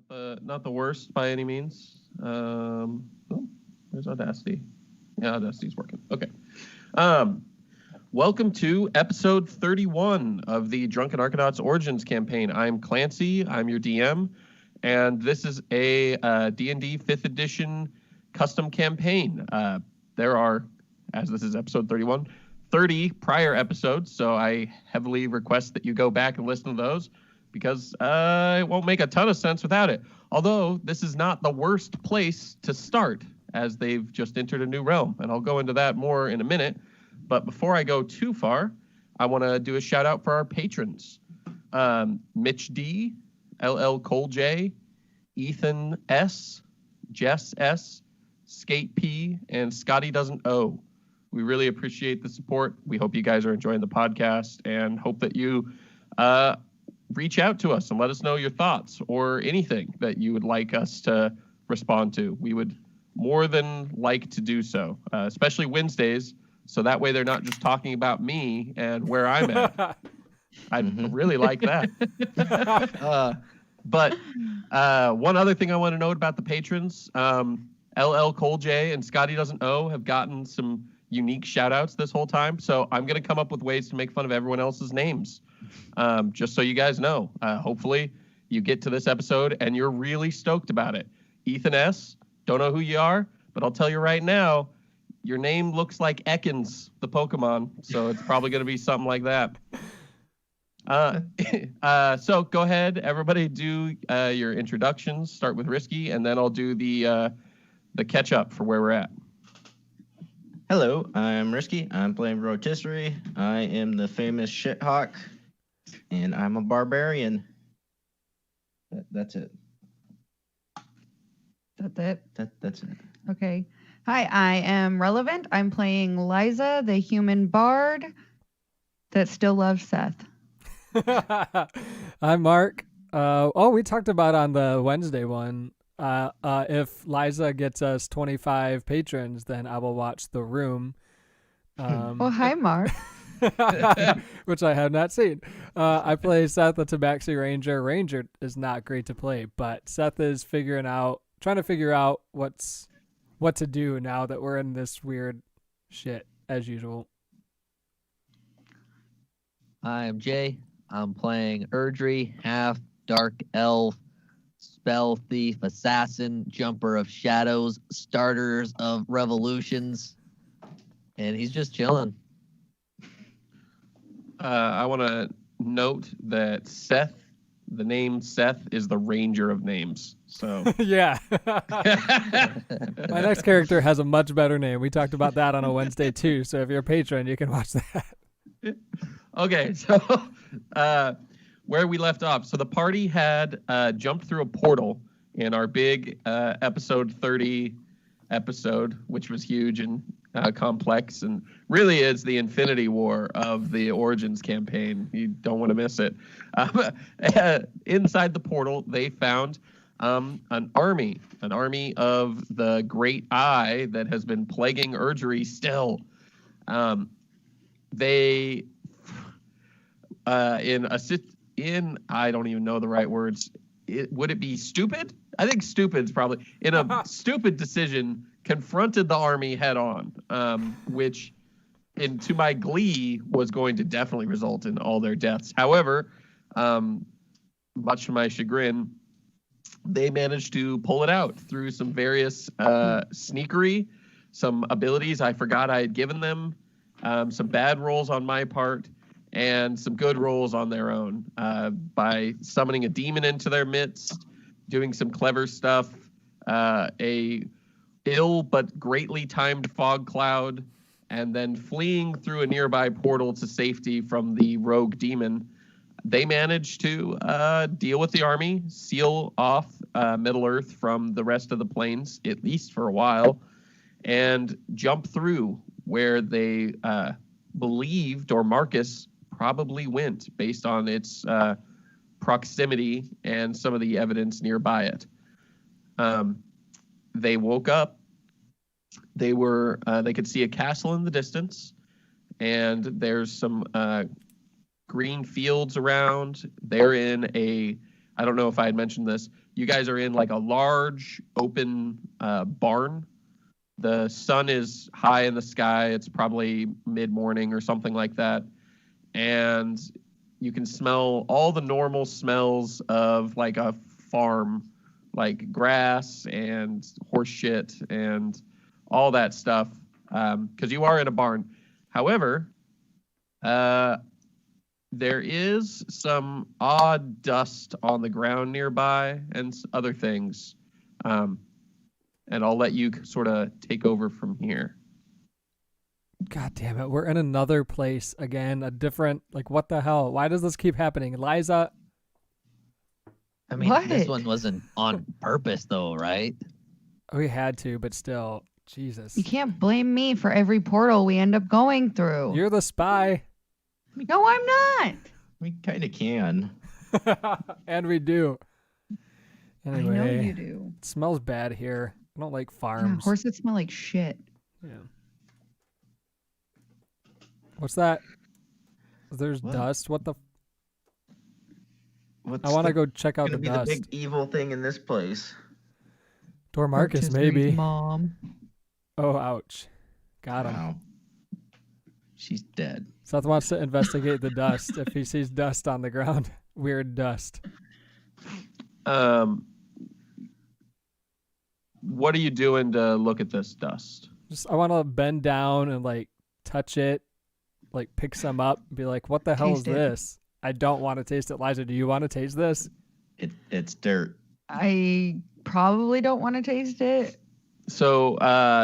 not the worst by any means. Where's Audacity? Yeah, Audacity's working. Okay. Welcome to episode 31 of the Drunken Arcanauts Origins campaign. I'm Clancy. I'm your DM, and this is a D&D 5th edition custom campaign. There are, as this is episode 31, 30 prior episodes, so I heavily request that you go back and listen to those, because it won't make a ton of sense without it. Although, this is not the worst place to start, as they've just entered a new realm, and I'll go into that more in a minute. But before I go too far, I want to do a shout out for our patrons. Mitch D, LL Cole J, Ethan S, Jess S, Skate P, and Scotty Doesn't O. We really appreciate the support. We hope you guys are enjoying the podcast and hope that you reach out to us and let us know your thoughts or anything that you would like us to respond to. We would more than like to do so, especially Wednesdays, so that way they're not just talking about me and where I'm at. I'd really like that. But one other thing I want to note about the patrons, LL Cole J and Scotty Doesn't O have gotten some unique shout outs this whole time. So I'm going to come up with ways to make fun of everyone else's names, just so you guys know. Hopefully you get to this episode and you're really stoked about it. Ethan S, don't know who you are, but I'll tell you right now, your name looks like Ekans, the Pokemon. So it's probably going to be something like that. So go ahead, everybody, do your introductions. Start with Risky, and then I'll do the catch up for where we're at. Hello, I'm Risky. I'm playing Rotisserie. I am the famous Shithawk, and I'm a barbarian. That's it. That's it? That's it. Okay. Hi, I am Relevant. I'm playing Liza, the human bard that still loves Seth. I'm Mark. We talked about on the Wednesday one. If Liza gets us 25 patrons, then I will watch The Room. Hi, Mark. Which I have not seen. I play Seth, the Tabaxi Ranger. Ranger is not great to play, but Seth is trying to figure out what to do now that we're in this weird shit, as usual. I'm Jay. I'm playing Erdry, half dark elf, spell thief, assassin, jumper of shadows, starters of revolutions, and he's just chilling. I want to note that Seth, the name Seth, is the ranger of names. So yeah. My next character has a much better name. We talked about that on a Wednesday too. So if you're a patron, you can watch that. Okay, so where we left off. So the party had jumped through a portal in our big episode 30 episode, which was huge and complex, and really is the Infinity War of the Origins campaign. You don't want to miss it. Inside the portal, they found an army of the Great Eye that has been plaguing Erdry still. They in I don't even know the right words. Would it be stupid? I think stupid's probably in a stupid decision confronted the army head on, which, to my glee, was going to definitely result in all their deaths. However, much to my chagrin, they managed to pull it out through some various sneakery, some abilities I forgot I had given them, some bad rolls on my part, and some good rolls on their own, by summoning a demon into their midst, doing some clever stuff, a ill but greatly timed fog cloud, and then fleeing through a nearby portal to safety from the rogue demon. They managed to deal with the army, seal off Middle-earth from the rest of the planes, at least for a while, and jump through where they believed, or Marcus probably went, based on its proximity and some of the evidence nearby it. They woke up. They could see a castle in the distance, and there's some green fields around. They're in a I don't know if I had mentioned this. You guys are in like a large open barn. The sun is high in the sky. It's probably mid-morning or something like that. And you can smell all the normal smells of like a farm, like grass and horse shit and all that stuff, because you are in a barn. However, there is some odd dust on the ground nearby and other things. And I'll let you sort of take over from here. God damn it. We're in another place again. A different, like, what the hell? Why does this keep happening? Liza, I mean, this What? one wasn't on purpose, though, right? we had to, but still. Jesus. You can't blame me for every portal we end up going through. You're the spy. No, I'm not. We kind of can. And we do. I know Anyway, you do. it smells bad here. I don't like Yeah, farms. horses smell like shit. Yeah. What's that? There's What? dust. What the? What's I want to the- go check out gonna the be dust. the big evil thing in this place? Dormarcus, Rotisserie's maybe. Mom. Oh, ouch. Got him. Wow. She's dead. Seth wants to investigate the dust if he sees dust on the ground. Weird dust. What are you doing to look at this dust? Just I want to bend down and like touch it, like pick some up, and be like, "What the hell is Taste it. this?" I don't want to taste it. Liza, do you want to taste this? It's dirt. I probably don't want to taste it. So,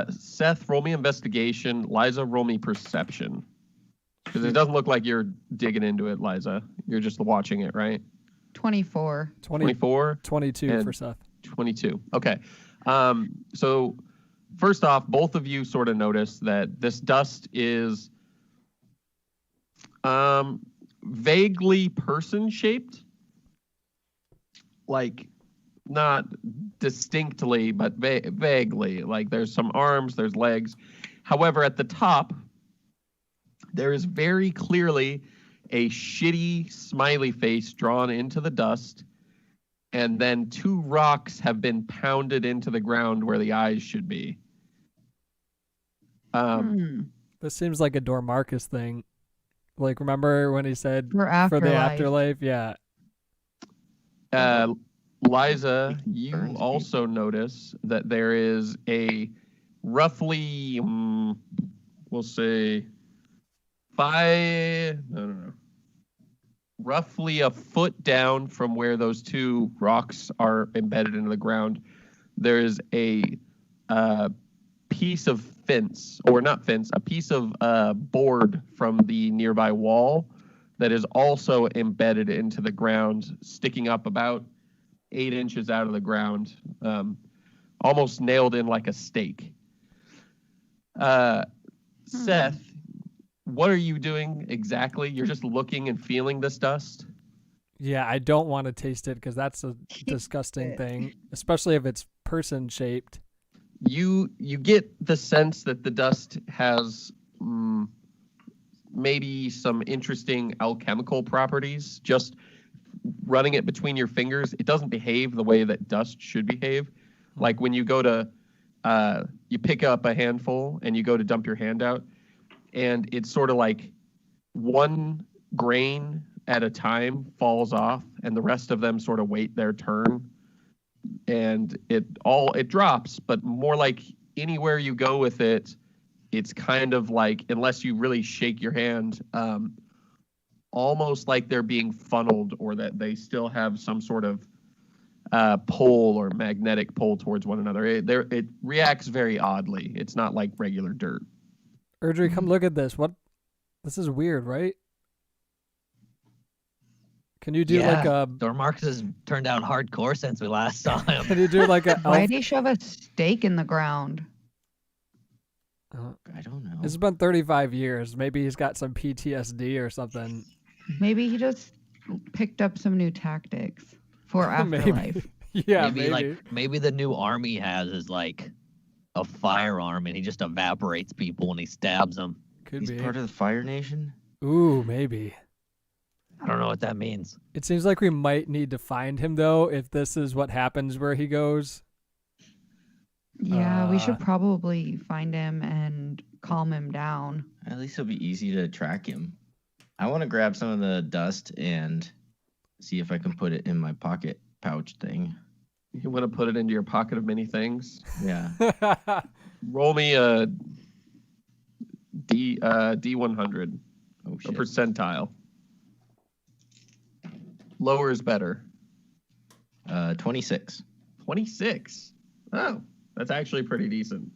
Seth, roll me investigation. Liza, roll me perception. Because it doesn't look like you're digging into it, Liza. You're just watching it, right? 24. 24, 22 And- for Seth. 22. Okay. So, first off, both of you sort of notice that this dust is vaguely person-shaped. Like, not distinctly, but vaguely. Like, there's some arms, there's legs. However, at the top, there is very clearly a shitty smiley face drawn into the dust, and then two rocks have been pounded into the ground where the eyes should be. This seems like a Dormarcus thing. Like, remember when he said For for the afterlife. afterlife? Yeah. Liza, you Burns also notice that there is a roughly, we'll say, roughly a foot down from where those two rocks are embedded into the ground. There is a piece of fence, or not fence, a piece of board from the nearby wall that is also embedded into the ground, sticking up about 8 inches out of the ground, almost nailed in like a stake. Seth, what are you doing exactly? You're just looking and feeling this dust? Yeah, I don't want to taste it because that's a disgusting it. thing, especially if it's person shaped. You get the sense that the dust has maybe some interesting alchemical properties. Just running it between your fingers, it doesn't behave the way that dust should behave. Like when you go to, you pick up a handful and you go to dump your hand out, and it's sort of like one grain at a time falls off, and the rest of them sort of wait their turn, and it drops. But more like anywhere you go with it, it's kind of like, unless you really shake your hand, almost like they're being funneled, or that they still have some sort of pull or magnetic pull towards one another. It reacts very oddly. It's not like regular dirt. Erdry, come look at this. What? This is weird, right? Can you do like a? Dormarcus has turned out hardcore since we last saw him. Can you do like a? Why Elf? did he shove a stake in the ground? I don't know. It's been 35 years. Maybe he's got some PTSD or something. Maybe he just picked up some new tactics for afterlife. Maybe. Yeah, maybe. Maybe the new arm he has is like a firearm, and he just evaporates people when he stabs them. Could He's be. part of the Fire Nation. Ooh, maybe. I don't know what that means. It seems like we might need to find him though if this is what happens where he goes. Yeah, we Uh, should probably find him and calm him down. At least it'll be easy to track him. I want to grab some of the dust and see if I can put it in my pocket pouch thing. You want to put it into your pocket of many things? Yeah. Roll me a D100, Oh a shit. percentile. Lower is better. 26. 26. Oh, that's actually pretty decent.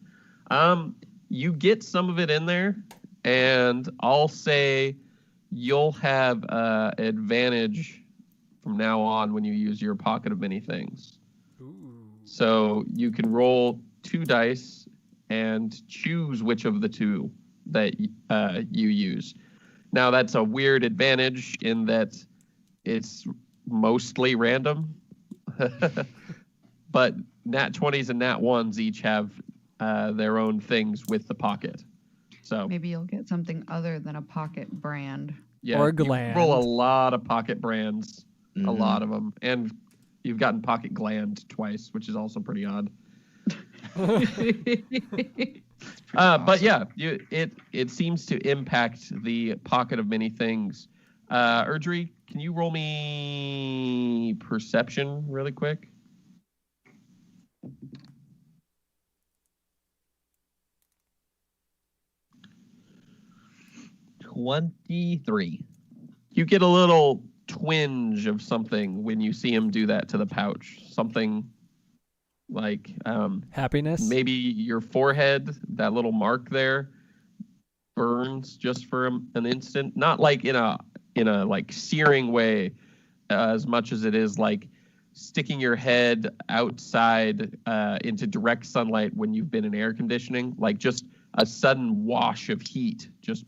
You get some of it in there, and I'll say you'll have advantage from now on when you use your pocket of many things. Ooh. So you can roll 2 dice and choose which of the 2 that you use. Now that's a weird advantage in that it's mostly random, but nat 20s and nat 1s each have their own things with the pocket. So Maybe you'll get something other than a pocket brand. yeah, Or you gland. roll a lot of pocket brands, a Mhm. lot of them, and you've gotten pocket gland twice, which is also pretty odd. But yeah, it seems to impact the pocket of many things. Erdry, can you roll me perception really quick? $23. You get a little twinge of something when you see him do that to the pouch. Something like Happiness. maybe your forehead, that little mark there, burns just for an instant. Not like in a like searing way, as much as it is like sticking your head outside into direct sunlight when you've been in air conditioning. Like just a sudden wash of heat, just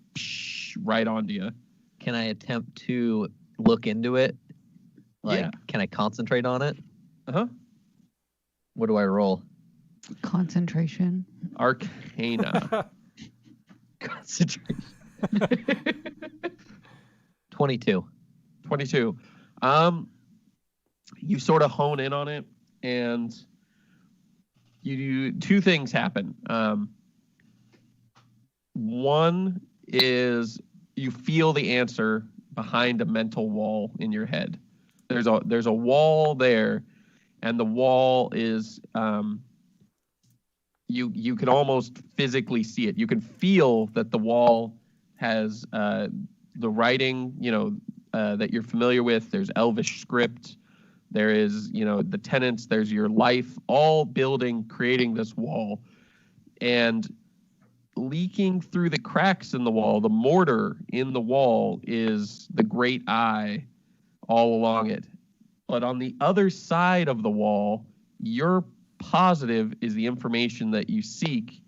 right onto you. Can I attempt to look into it? Like, Yeah. can I concentrate on it? Uh-huh. What do I roll? Concentration. Arcana. Concentration. 22. 22. You sort of hone in on it, and you do 2 things happen. One is you feel the answer behind a mental wall in your head. There's a wall there, and the wall is you can almost physically see it. You can feel that the wall has the writing, that you're familiar with. There's Elvish script. There is, the tenants. There's your life, all building, creating this wall, and leaking through the cracks in the wall. The mortar in the wall is the great eye all along it. But on the other side of the wall, you're positive is the information that you seek,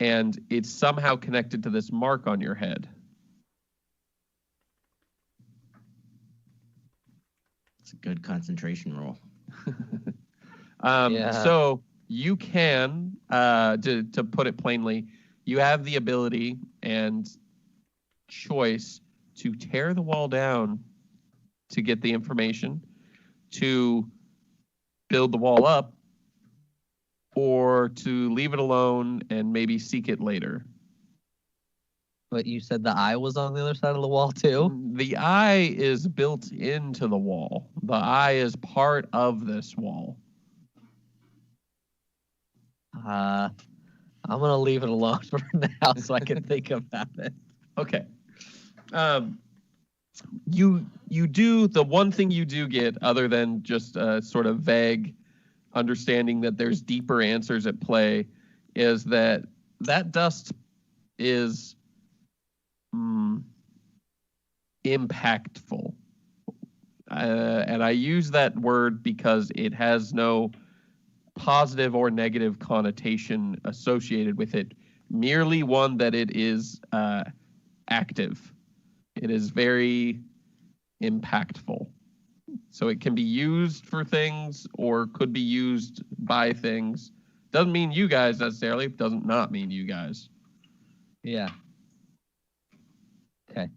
and it's somehow connected to this mark on your head. It's a good concentration roll. Yeah. So you can, to put it plainly, you have the ability and choice to tear the wall down to get the information, to build the wall up, or to leave it alone and maybe seek it later. But you said the eye was on the other side of the wall too? The eye is built into the wall. The eye is part of this wall. I'm going to leave it alone for now so I can think about it. Okay. You do, the one thing you do get, other than just a sort of vague understanding that there's deeper answers at play, is that dust is impactful. And I use that word because it has no positive or negative connotation associated with it, merely one that it is active. It is very impactful. So it can be used for things or could be used by things. Doesn't mean you guys necessarily. Doesn't not mean you guys. Yeah. Okay.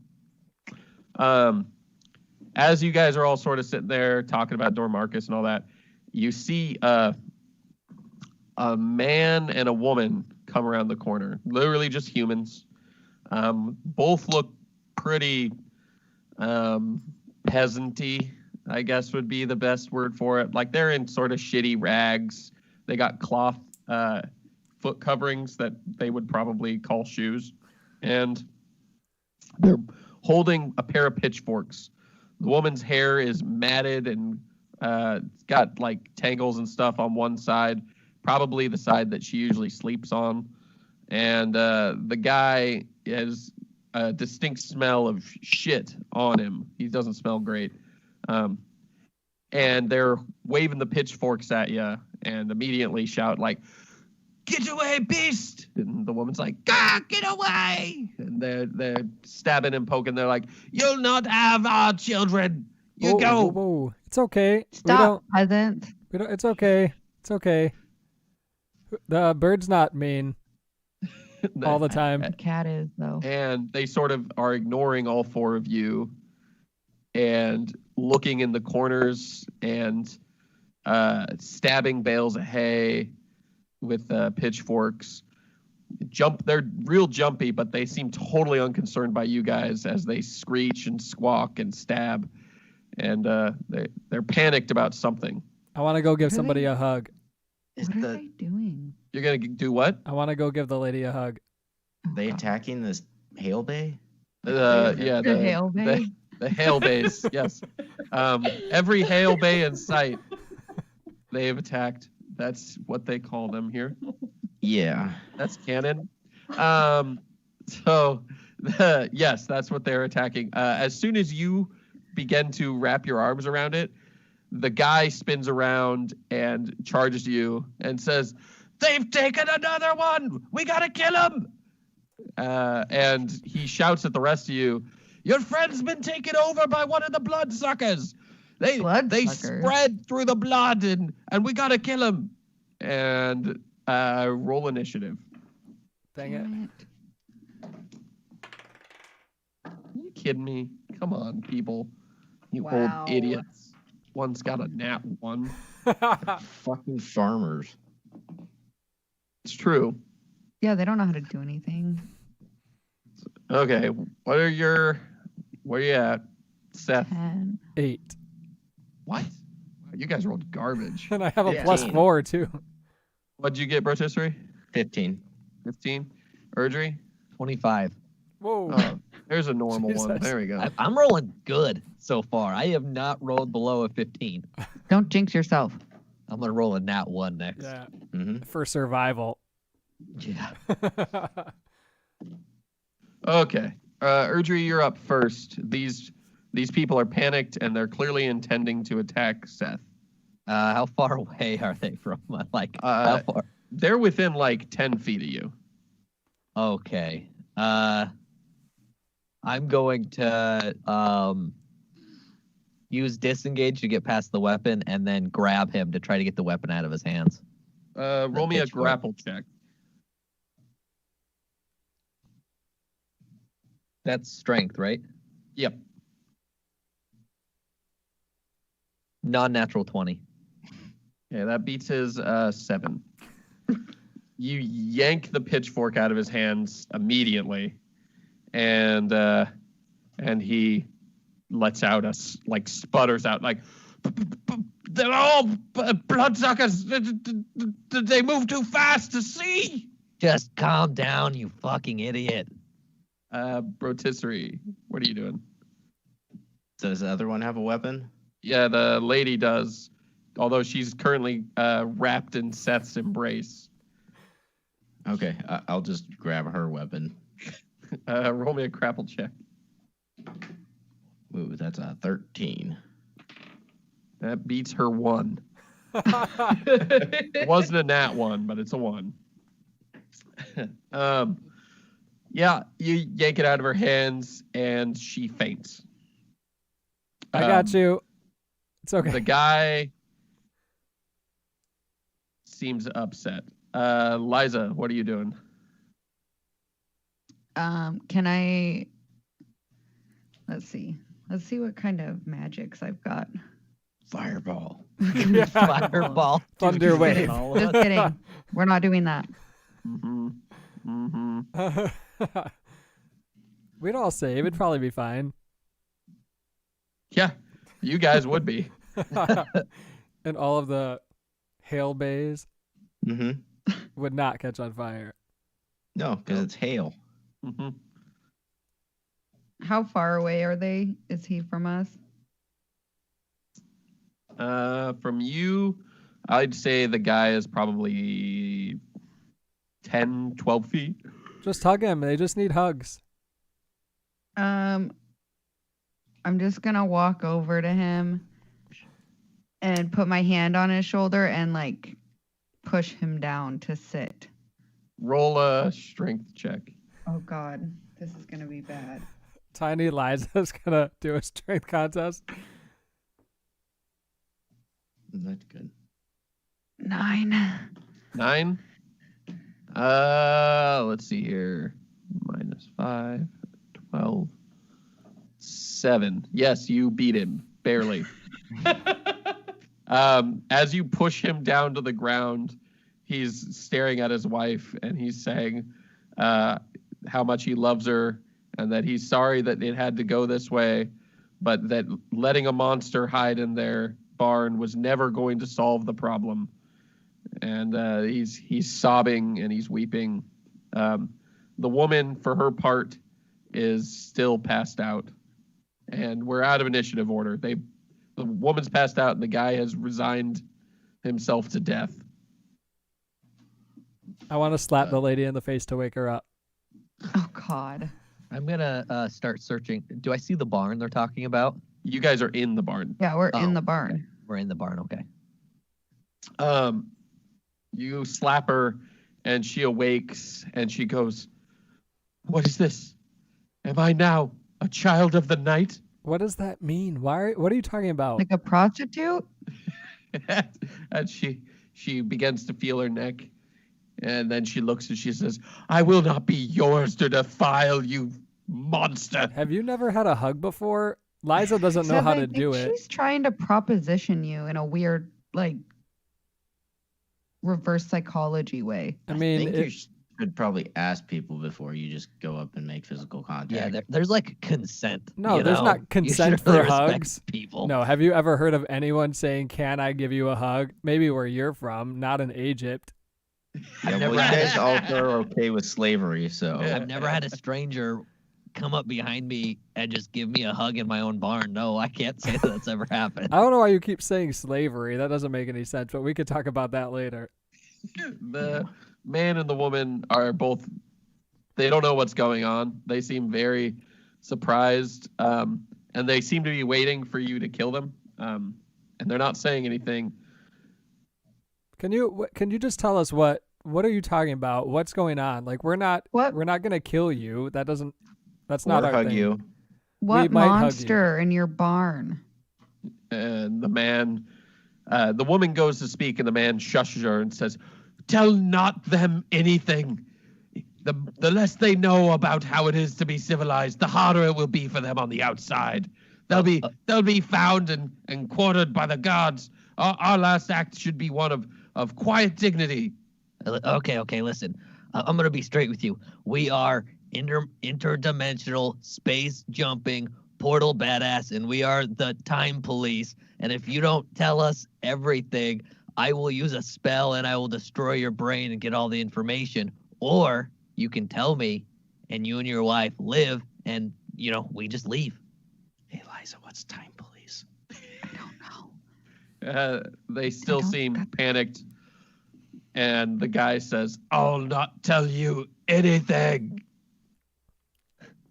as you guys are all sort of sitting there talking about Dormarcus and all that, you see a man and a woman come around the corner. Literally just humans. Both look pretty peasanty, I guess would be the best word for it. Like they're in sort of shitty rags. They got cloth foot coverings that they would probably call shoes. And they're holding a pair of pitchforks. The woman's hair is matted and it's got like tangles and stuff on one side, probably the side that she usually sleeps on. And the guy has a distinct smell of shit on him. He doesn't smell great. And they're waving the pitchforks at you and immediately shout like, "Get away, beast!" And the woman's like, "Ah, get away!" And they're stabbing and poking. They're like, "You'll not have our children. You Whoa, go." whoa, whoa. It's okay. Stop, peasant. We don't. It's okay. It's okay. The bird's not mean all the time. Cat is though. And they sort of are ignoring all four of you and looking in the corners and stabbing bales of hay with pitchforks. They're real jumpy, but they seem totally unconcerned by you guys as they screech and squawk and stab. And they're panicked about something. I want to go give Really? somebody a hug. Is What are they doing? You're going to do what? I want to go give the lady a hug. they attacking this hail bay? Yeah, The hail bay? The hail bays, yes. Every hail bay in sight, they have attacked. That's what they call them here. Yeah. That's canon. Yes, that's what they're attacking. As soon as you begin to wrap your arms around it, the guy spins around and charges you and says, "They've taken another one! We gotta kill him!" And he shouts at the rest of you, "Your friend's been taken over by one of the bloodsuckers. They Bloodsuckers? spread through the blood and we gotta kill him." And roll initiative. Dang it. Damn Are you kidding me? Come on, people. You Wow. old idiots. One's got a nat 1. Fucking farmers. It's true. Yeah, they don't know how to do anything. Okay, where are you at, Seth? 10. 8. What? You guys rolled garbage. And I have a Yeah. +4 too. What'd you get, Rotisserie? 15. 15? Erdry? 25. Whoa. Oh, there's a normal one. Jesus. There we go. I'm rolling good so far. I have not rolled below a 15. Don't jinx yourself. I'm gonna roll a nat 1 next. Yeah. Mm-hmm. For survival. Yeah. Okay. Erdry, you're up first. These people are panicked and they're clearly intending to attack Seth. How far away are they from? Like, how Uh, far? They're within like 10 feet of you. Okay. I'm going to use disengage to get past the weapon and then grab him to try to get the weapon out of his hands. Roll me a pitchfork. grapple check. That's strength, right? Yep. Non-natural 20. Yeah, that beats his 7. You yank the pitchfork out of his hands immediately, and he lets out sputters out like, "They're all bloodsuckers. They move too fast to see." Just calm down, you fucking idiot. Rotisserie, what are you doing? Does the other one have a weapon? Yeah, the lady does, although she's currently wrapped in Seth's embrace. Okay, I'll just grab her weapon. Roll me a grapple check. Ooh, that's a 13. That beats her 1. It wasn't a nat 1, but it's a 1. Yeah, you yank it out of her hands and she faints. I got you. It's okay. The guy seems upset. Liza, what are you doing? Can I? Let's see. Let's see what kind of magics I've got. Fireball. Yeah. Fireball. Thunder Dude, wave. all of Just us. kidding. We're not doing that. Mm-hmm. Mm-hmm. We'd all save. It'd probably be fine. Yeah, you guys would be. And all of the hail bays Mm-hmm. would not catch on fire. No, because it's hail. Mm-hmm. How far away are they? Is he from us? From you, I'd say the guy is probably 10, 12 feet. Just hug him. They just need hugs. I'm just gonna walk over to him and put my hand on his shoulder and like push him down to sit. Roll a strength check. Oh God, this is gonna be bad. Tiny Liza's gonna do a strength contest. That's good. 9. 9. Let's see here. -5, 12, 7. Yes, you beat him barely. As you push him down to the ground, he's staring at his wife and he's saying how much he loves her and that he's sorry that it had to go this way, but that letting a monster hide in their barn was never going to solve the problem. And he's sobbing and he's weeping. The woman, for her part, is still passed out, and we're out of initiative order. The woman's passed out, and the guy has resigned himself to death. I want to slap the lady in the face to wake her up. Oh God. I'm gonna start searching. Do I see the barn they're talking about? You guys are in the barn. Yeah, we're Oh, in the okay. barn. We're in the barn. Okay. You slap her, and she awakes, and she goes, "What is this? Am I now a child of the night?" What does that mean? What are you talking about? Like a prostitute? And she begins to feel her neck, and then she looks and she says, "I will not be yours to defile, you monster." Have you never had a hug before? Liza doesn't know Except how I to think do it. She's trying to proposition you in a weird, like, reverse psychology way. I I mean, think you should probably ask people before you just go up and make physical contact. Yeah, there's like consent. No, you there's know? not You consent should really for respect hugs. People. no. Have you ever heard of anyone saying, "Can I give you a hug?" Maybe where you're from, not in Egypt. Yeah, I've well, never you had guys also are okay with slavery, so Yeah. I've never had a stranger come up behind me and just give me a hug in my own barn. No, I can't say that that's ever happened. I don't know why you keep saying slavery. That doesn't make any sense, but we could talk about that later. The man and the woman are both, they don't know what's going on. They seem very surprised, and they seem to be waiting for you to kill them, and they're not saying anything. Can you just tell us what are you talking about? What's going on? Like we're not What gonna kill you. That's or not our hug thing. you. what might hug you. monster in your barn? And the man, the woman goes to speak, and the man shushes her and says, "Tell not them anything. The less they know about how it is to be civilized, the harder it will be for them on the outside. They'll be found and quartered by the gods. Our last act should be one of quiet dignity." Okay, listen. I'm gonna be straight with you. We are interdimensional space jumping portal badass, and we are the time police. And if you don't tell us everything, I will use a spell and I will destroy your brain and get all the information. Or you can tell me, and you and your wife live, and we just leave. Hey, Liza, what's time police? I don't know. They still don't- seem panicked, and the guy says, "I'll not tell you anything."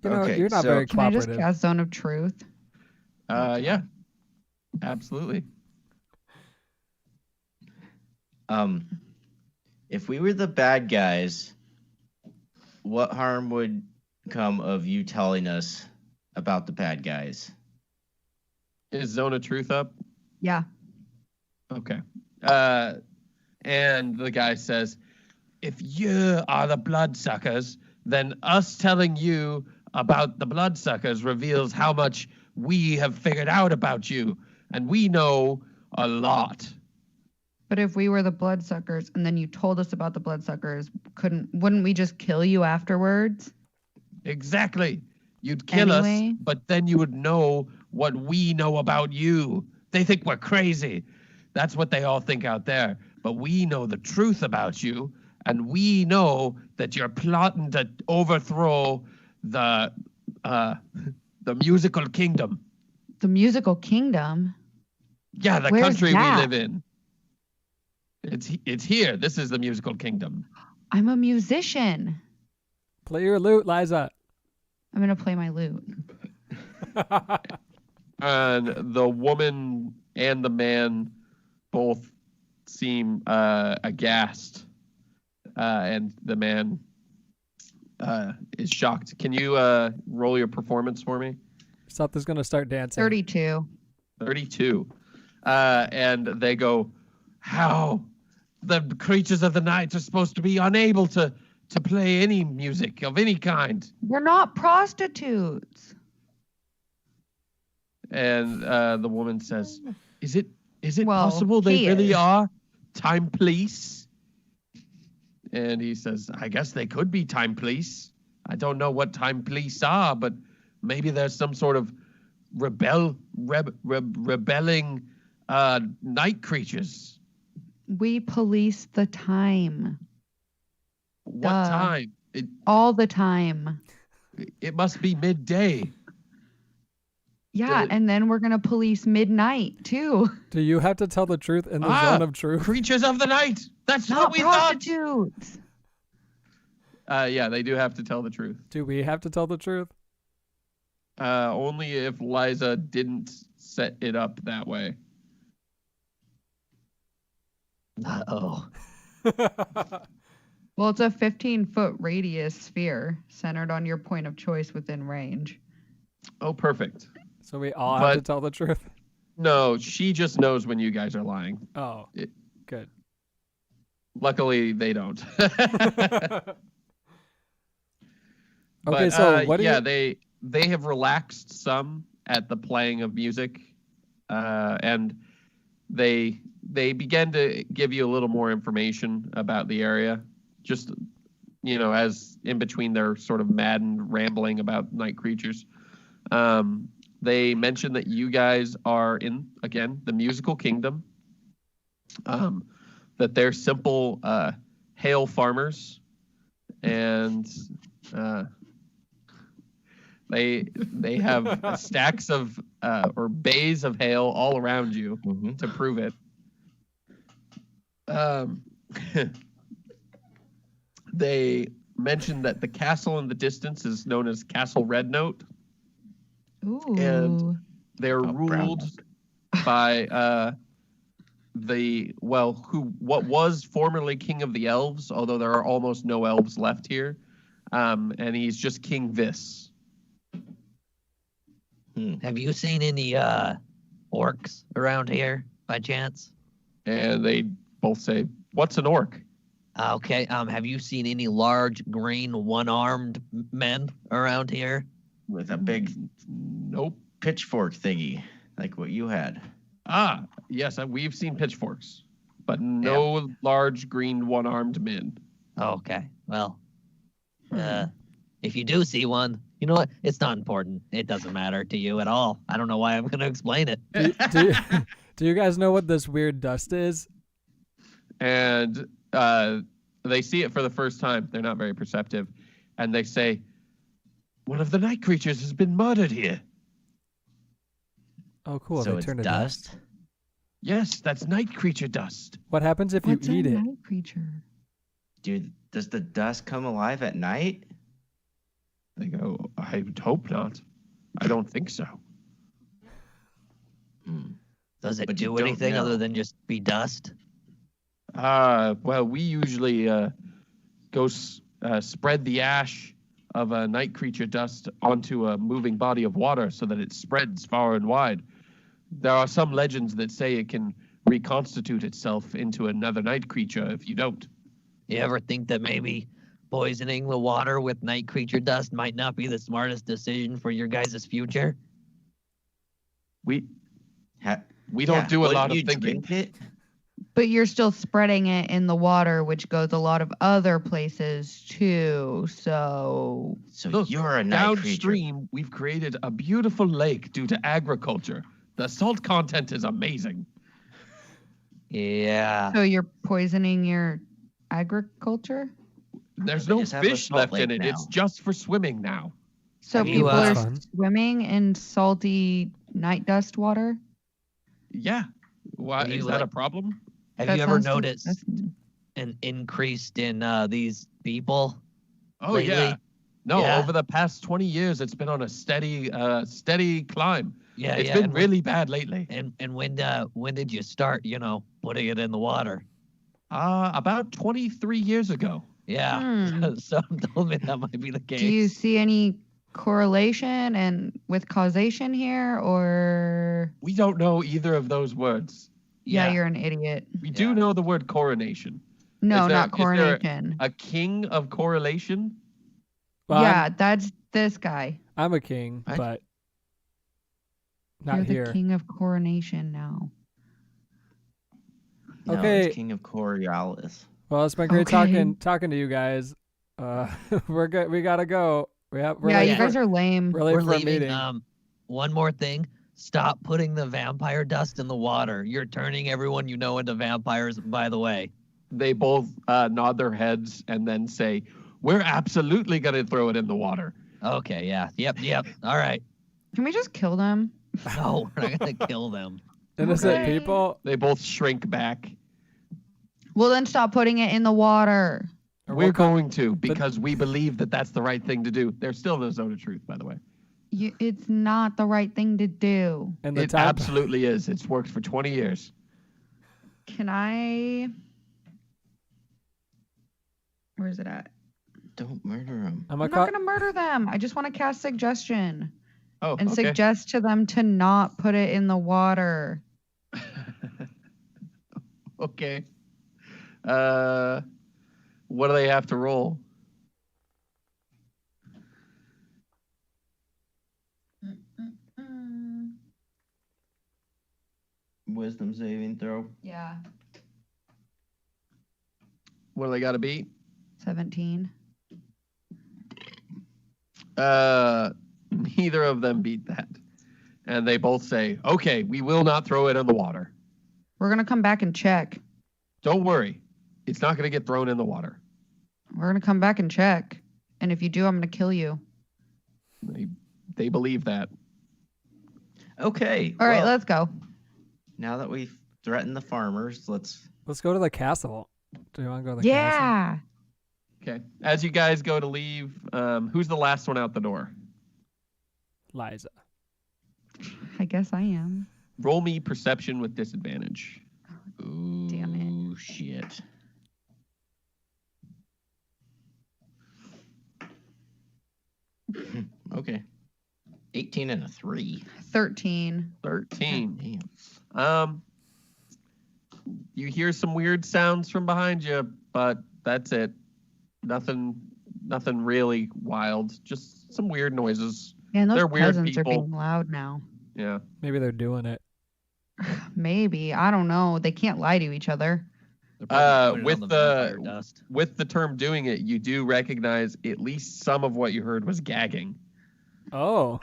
Okay, you're not so very Can I just cooperative. cast Zone of Truth? Yeah, absolutely. If we were the bad guys, what harm would come of you telling us about the bad guys? Is Zone of Truth up? Yeah. Okay. And the guy says, "If you are the bloodsuckers, then us telling you about the bloodsuckers reveals how much we have figured out about you, and we know a lot. But if we were the bloodsuckers and then you told us about the bloodsuckers, wouldn't we just kill you afterwards? Exactly. You'd kill Anyway. us, but then you would know what we know about you. They think we're crazy. That's what they all think out there. But we know the truth about you, and we know that you're plotting to overthrow the musical kingdom. The musical kingdom? Yeah, the Where's country that? we live in. It's here. This is the musical kingdom. I'm a musician. Play your lute, Liza. I'm going to play my lute. And the woman and the man both seem aghast, and the man is shocked. Can you roll your performance for me? Seth is gonna start dancing. 32. 32. And they go, how? The creatures of the night are supposed to be unable to play any music of any kind. We're not prostitutes. And the woman says, is it Well, possible they he really is. are time police? And he says, I guess they could be time police. I don't know what time police are, but maybe there's some sort of rebelling night creatures. We police the time. What Duh. time? All the time. It must be midday. Yeah, The- and then we're going to police midnight too. Do you have to tell the truth in the Ah, zone of truth? Creatures of the night. That's Not what we thought. prostitutes. Yeah, they do have to tell the truth. Do we have to tell the truth? Only if Liza didn't set it up that way. Oh, Well, it's a 15-foot radius sphere centered on your point of choice within range. Oh, perfect. So we all have to But- tell the truth. No, she just knows when you guys are lying. Oh, It- good. Luckily, they don't. Okay, so what do yeah, you? they have relaxed some at the playing of music, and they began to give you a little more information about the area, just as in between their sort of maddened rambling about night creatures. They mentioned that you guys are in, again, the musical kingdom. That they're simple hail farmers, and they have stacks of or bays of hail all around you Mhm. to prove it. They mentioned that the castle in the distance is known as Castle Red Note. Ooh. They're Oh, brown ruled by what was formerly King of the Elves, although there are almost no elves left here. And he's just King Vis. have you seen any orcs around here by chance? And they both say, "What's an orc?" Okay. Have you seen any large green one-armed men around here? With a big Nope. pitchfork thingy, like what you had. Ah, yes, we've seen pitchforks, but no large green one-armed men. Okay. Well, if you do see one, you know what? It's not important. It doesn't matter to you at all. I don't know why I'm going to explain it. Do you guys know what this weird dust is? And they see it for the first time. They're not very perceptive, and they say, "One of the night creatures has been murdered here." Oh, cool. So they it's turn to dust. Yes, that's night creature dust. What happens if What's you eat a it? night creature? Dude, does the dust come alive at night? They go, "I would hope not. I don't think so." Does it But you do don't anything know. other than just be dust? Well, we usually go spread the ash of a night creature dust onto a moving body of water so that it spreads far and wide. There are some legends that say it can reconstitute itself into another night creature if you don't. You ever think that maybe poisoning the water with night creature dust might not be the smartest decision for your guys' future? We Ha- we don't yeah, do a wouldn't lot of you thinking. drink it? But you're still spreading it in the water, which goes a lot of other places too. So So Look, you're a night creature. downstream, we've created a beautiful lake due to agriculture. The salt content is amazing. Yeah. so you're poisoning your agriculture. There's They no just have a fish salt left in lake it. It's now. just for swimming now. So Have you, people are That's fun. swimming in salty night dust water. Yeah. Why Have you, is that a like- problem? Have That you ever sounds noticed disgusting. an increase in these people? Oh lately? yeah. No, Yeah. over the past 20 years, it's been on a steady climb. Yeah, It's yeah. been and really bad lately. when did you start? Putting it in the water? About 23 years ago. Yeah. Hmm. Some told me that might be the case. Do you see any correlation and with causation here, or We don't know either of those words. yeah, Yeah. you're an idiot. We do Yeah. know the word coronation. No, Is there- not is there coronation. A king of correlation? Well, Yeah, that's this guy. I'm a king, I- but not You're here. the king of coronation now. No, Okay. it's King of Coriolis. Well, it's been great Okay. talking to you guys. We're good. We gotta go. We're Yeah, late you for- guys are lame. we're late We're for a leaving. meeting. One more thing. Stop putting the vampire dust in the water. You're turning everyone you know into vampires, by the way. They both nod their heads and then say, "We're absolutely going to throw it in the water." Okay, yeah. Yep. All right. Can we just kill them? No, we're not going to kill them. Innocent Okay. people. They both shrink back. Well, then stop putting it in the water. Or We're we'll come- going to because we believe that that's the right thing to do. They're still in the zone of truth, by the way. It's not the right thing to do. and the It time. absolutely is. It's worked for 20 years. Can I? Where's it at? Don't murder him. I'm I'm a not gonna murder them. I just want to cast suggestion Oh, and okay. suggest to them to not put it in the water. Okay. What do they have to roll? Wisdom saving throw. Yeah. What do they got to beat? 17. Neither of them beat that. And they both say, "Okay, we will not throw it in the water. We're gonna come back and check. Don't worry. It's not going to get thrown in the water." We're gonna come back and check. And if you do, I'm gonna kill you. They believe that. Okay. All right, well, let's go. now that we've threatened the farmers, let's. Let's go to the castle. Do you want to go to the castle? Yeah. Okay. As you guys go to leave, who's the last one out the door? Liza. I guess I am. Roll me perception with disadvantage. Ooh, Damn it. shit. Okay. 18 and a 3. 13. 13. Damn. You hear some weird sounds from behind you, but that's it. Nothing really wild. Just some weird noises. Man, those They're weird peasants are people. being loud now. Yeah. Maybe they're doing it. Maybe. I don't know. They can't lie to each other. They're probably putting it with on the- vampire dust. With the term doing it, you do recognize at least some of what you heard was gagging. Oh,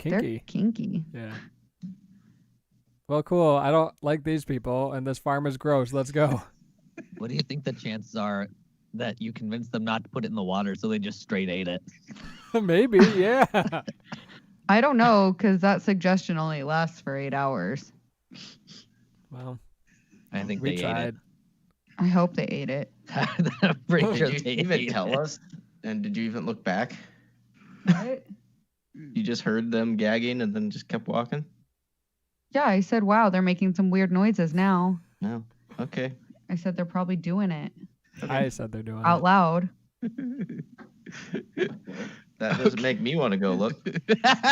They're kinky. kinky. Yeah. Well, cool. I don't like these people, and this farm is gross. Let's go. What do you think the chances are that you convinced them not to put it in the water so they just straight ate it? Maybe. Yeah. I don't know, because that suggestion only lasts for 8 hours. Well, I think we they tried. I hope they ate it. ate it. I'm pretty sure Did you they even ate tell it. us? And did you even look back? What? You just heard them gagging and then just kept walking? Yeah, I said, wow, they're making some weird noises now. No. Okay. I said they're probably doing it I said they're doing out it. loud. That doesn't make me want to go look.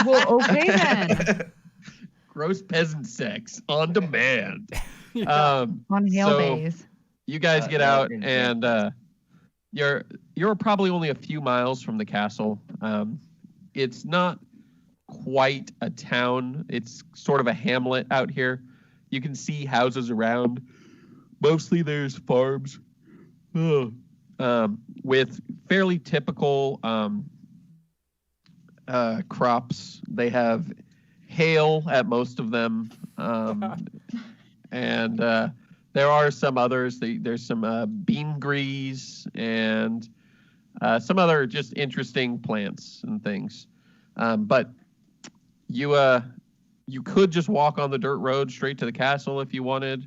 Well, okay then. Gross peasant sex on demand. Yeah. On hail So- days. You guys get yeah, out, in and you're probably only a few miles from the castle. It's not quite a town. It's sort of a hamlet out here. You can see houses around. Mostly there's farms with fairly typical crops. They have hail at most of them, and there are some others. There's some bean grease and some other just interesting plants and things. But you could just walk on the dirt road straight to the castle if you wanted.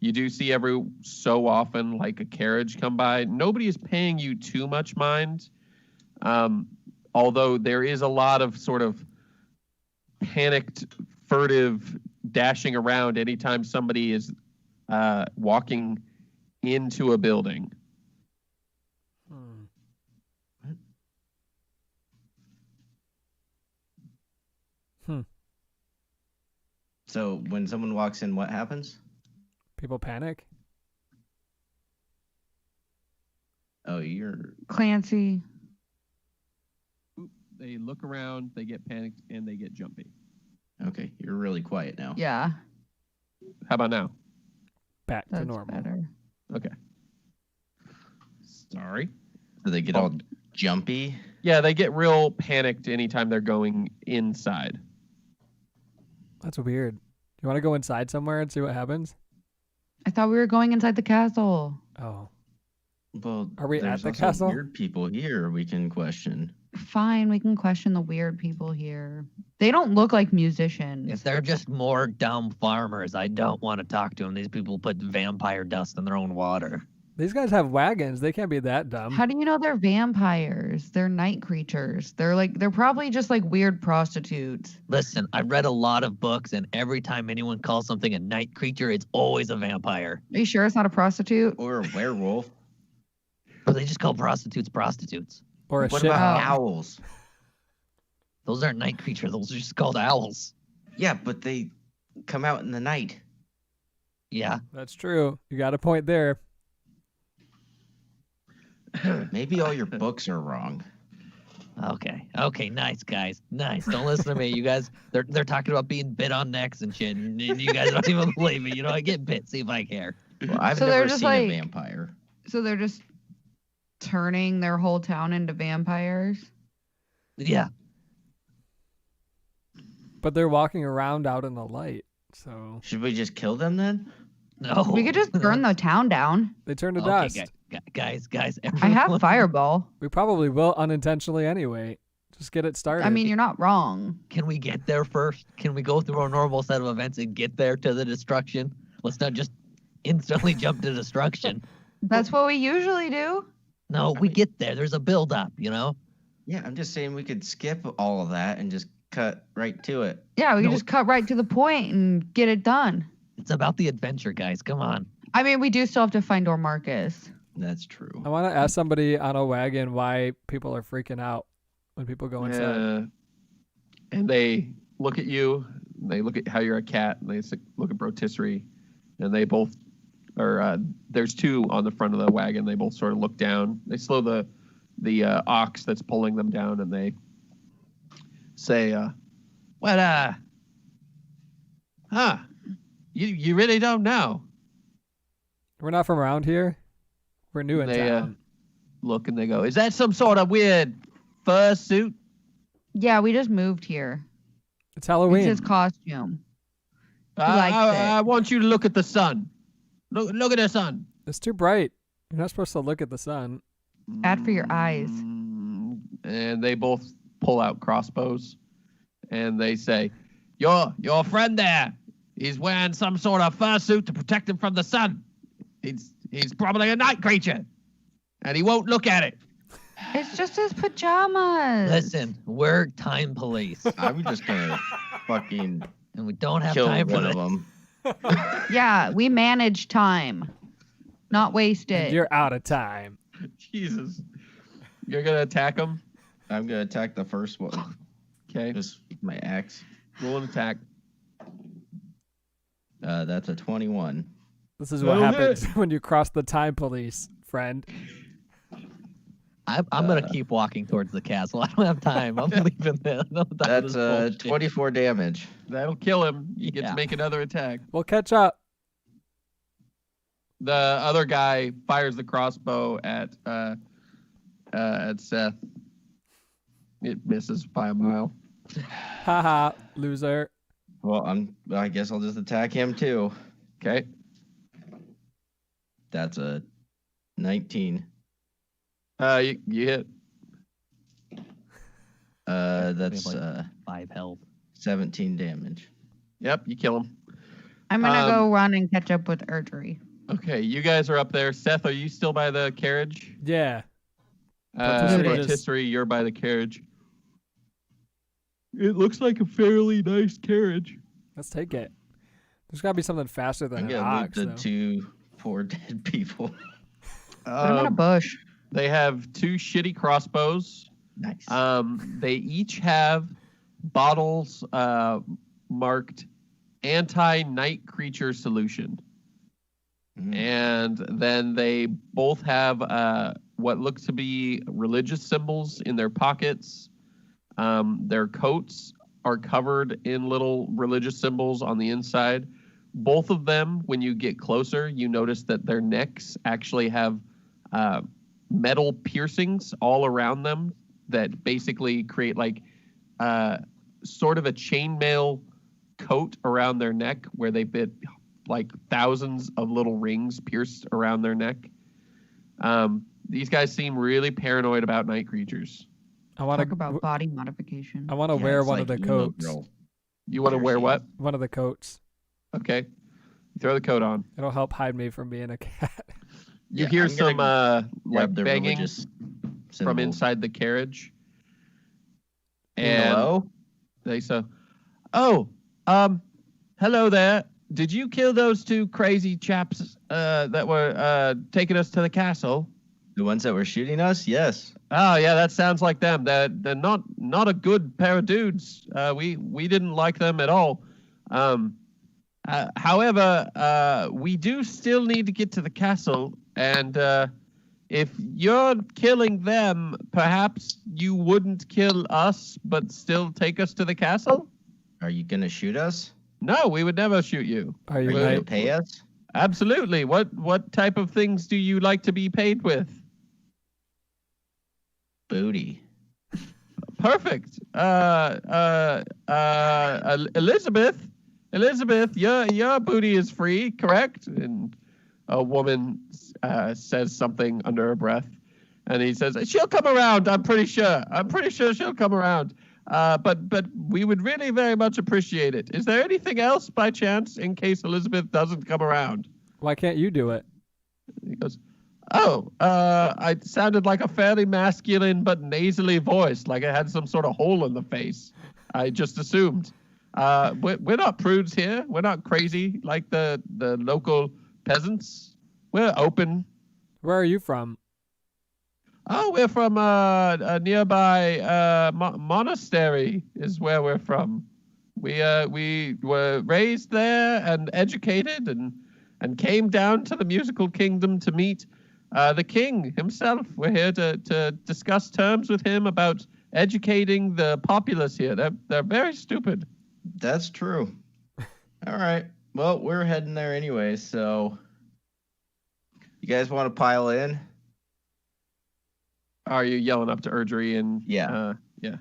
You do see every so often like a carriage come by. Nobody is paying you too much mind, although there is a lot of sort of panicked, furtive dashing around anytime somebody is walking into a building. So when someone walks in, what happens? People panic. Oh, you're Clancy. They look around, they get panicked, and they get jumpy. okay. You're really quiet now. Yeah, How about now? Back to that's normal. better. Okay. Sorry. Do they get all jumpy? Yeah, they get real panicked anytime they're going inside. That's weird. You want to go inside somewhere and see what happens? I thought we were going inside the castle. Oh, Well, Are we there's at the also castle? Weird people here we can question. Fine, we can question the weird people here. They don't look like musicians. If they're just more dumb farmers, I don't want to talk to them. These people put vampire dust in their own water. these guys have wagons. They can't be that dumb. How do you know they're vampires? They're night creatures. They're probably just like weird prostitutes. Listen, I've read a lot of books, and every time anyone calls something a night creature, it's always a vampire. Are you sure it's not a prostitute? Or a werewolf. Or they just call prostitutes prostitutes. Or a What shit. about Oh. owls? Those aren't night creatures. Those are just called owls. Yeah, but they come out in the night. Yeah. That's true. You got a point there. Maybe all your books are wrong. Okay. Okay. Nice, guys. Nice. Don't listen to me. You guys, they're talking about being bit on necks and shit, and you guys don't even believe me. You know, I get bit. See if I care. Well, I've So they're never just seen a like- vampire. So they're just turning their whole town into vampires? Yeah. But they're walking around out in the light. So Should we just kill them then? No. We could just burn the town down. they turn to Okay, dust. guys. I have everyone- fireball. We probably will unintentionally anyway. Just get it started. I mean, you're not wrong. Can we get there first? Can we go through our normal set of events and get there to the destruction? Let's not just instantly jump to destruction. That's what we usually do. No, we get there. There's a build up, you know? Yeah, I'm just saying we could skip all of that and just cut right to it. Yeah, we can No. just cut right to the point and get it done. It's about the adventure, guys. Come on. I mean, we do still have to find Dormarcus. That's true. I want to ask somebody on a wagon why people are freaking out when people go inside. And they look at you. They look at how you're a cat. And they look at Rotisserie, and they both are. There's two on the front of the wagon. They both sort of look down. They slow the ox that's pulling them down, and they say, "What? You really don't know?" We're not from around here. We're new in They town. look and they go, "Is that some sort of weird fursuit?" Yeah, we just moved here. It's Halloween. It's his costume. likes it. I want you to look at the sun. Look at the sun. It's too bright. You're not supposed to look at the sun. Bad for your eyes. And they both pull out crossbows, and they say, "Your friend there, he's wearing some sort of fursuit to protect him from the sun. He's probably a night creature, and he won't look at it." It's just his pajamas. Listen, we're time police, I'm just gonna fucking and we don't have kill time for one of this. them. Yeah, we manage time, not waste And it. you're out of time. Jesus, you're gonna attack him? I'm gonna attack the first one. Okay, Just my axe. roll an attack. That's a 21. This is what That'll happens when you cross the time police, friend. I'm gonna keep walking towards the castle. I don't have time. I'm leaving there. No time for That's this bullshit. 24 damage. That'll kill him. You get Yeah. to make another attack. We'll catch up. The other guy fires the crossbow at Seth. It misses by a mile. Haha, loser. Well, I guess I'll just attack him too. Okay. That's a 19. You hit. That's We have, 5 health. 17 damage. Yep, you kill him. I'm gonna go run and catch up with Erdry. Okay, you guys are up there. Seth, are you still by the carriage? Yeah. Rotisserie just- Rotisserie, you're by the carriage. It looks like a fairly nice carriage. Let's take it. There's got to be something faster than I'm an gonna loot ox, the though. 2 poor dead people. Put him in a bush. They have 2 shitty crossbows. Nice. They each have bottles marked anti-night creature solution. And then they both have what looks to be religious symbols in their pockets. Their coats are covered in little religious symbols on the inside. Both of them, when you get closer, you notice that their necks actually have metal piercings all around them that basically create like sort of a chainmail coat around their neck where they fit like thousands of little rings pierced around their neck. These guys seem really paranoid about night creatures. I want Talk to about body modification. I want to wear one of the coats. You want to wear what? One of the coats. Okay. Throw the coat on. It'll help hide me from being a cat. You Yeah, hear I'm some gonna like the banging religious from symbol. inside the carriage. And Hello? they say, "Oh, hello there. Did you kill those 2 crazy chaps that were taking us to the castle?" The ones that were shooting us? Yes. Oh yeah, that sounds like them. They're not a good pair of dudes. We didn't like them at all. However, we do still need to get to the castle, and if you're killing them, perhaps you wouldn't kill us, but still take us to the castle? Are you gonna shoot us? No, we would never shoot you. Are Are you you gonna night? pay us? Absolutely. What type of things do you like to be paid with? Booty. Perfect. Elizabeth, your booty is free, correct? And a woman says something under her breath, and he says, "She'll come around. I'm pretty sure she'll come around. But we would really very much appreciate it. Is there anything else by chance in case Elizabeth doesn't come around?" Why can't you do it? He goes, "Oh, I sounded like a fairly masculine but nasally voice, like I had some sort of hole in the face. I just assumed. We're not prudes here. We're not crazy like the local peasants. We're open. Where are you from? Oh, we're from a nearby monastery is where we're from. We were raised there and educated and came down to the musical kingdom to meet the king himself. We're here to discuss terms with him about educating the populace here. They're very stupid." That's true. All right. Well, we're heading there anyway, so you guys want to pile in? Are you yelling up to Erdry and Yeah. yeah.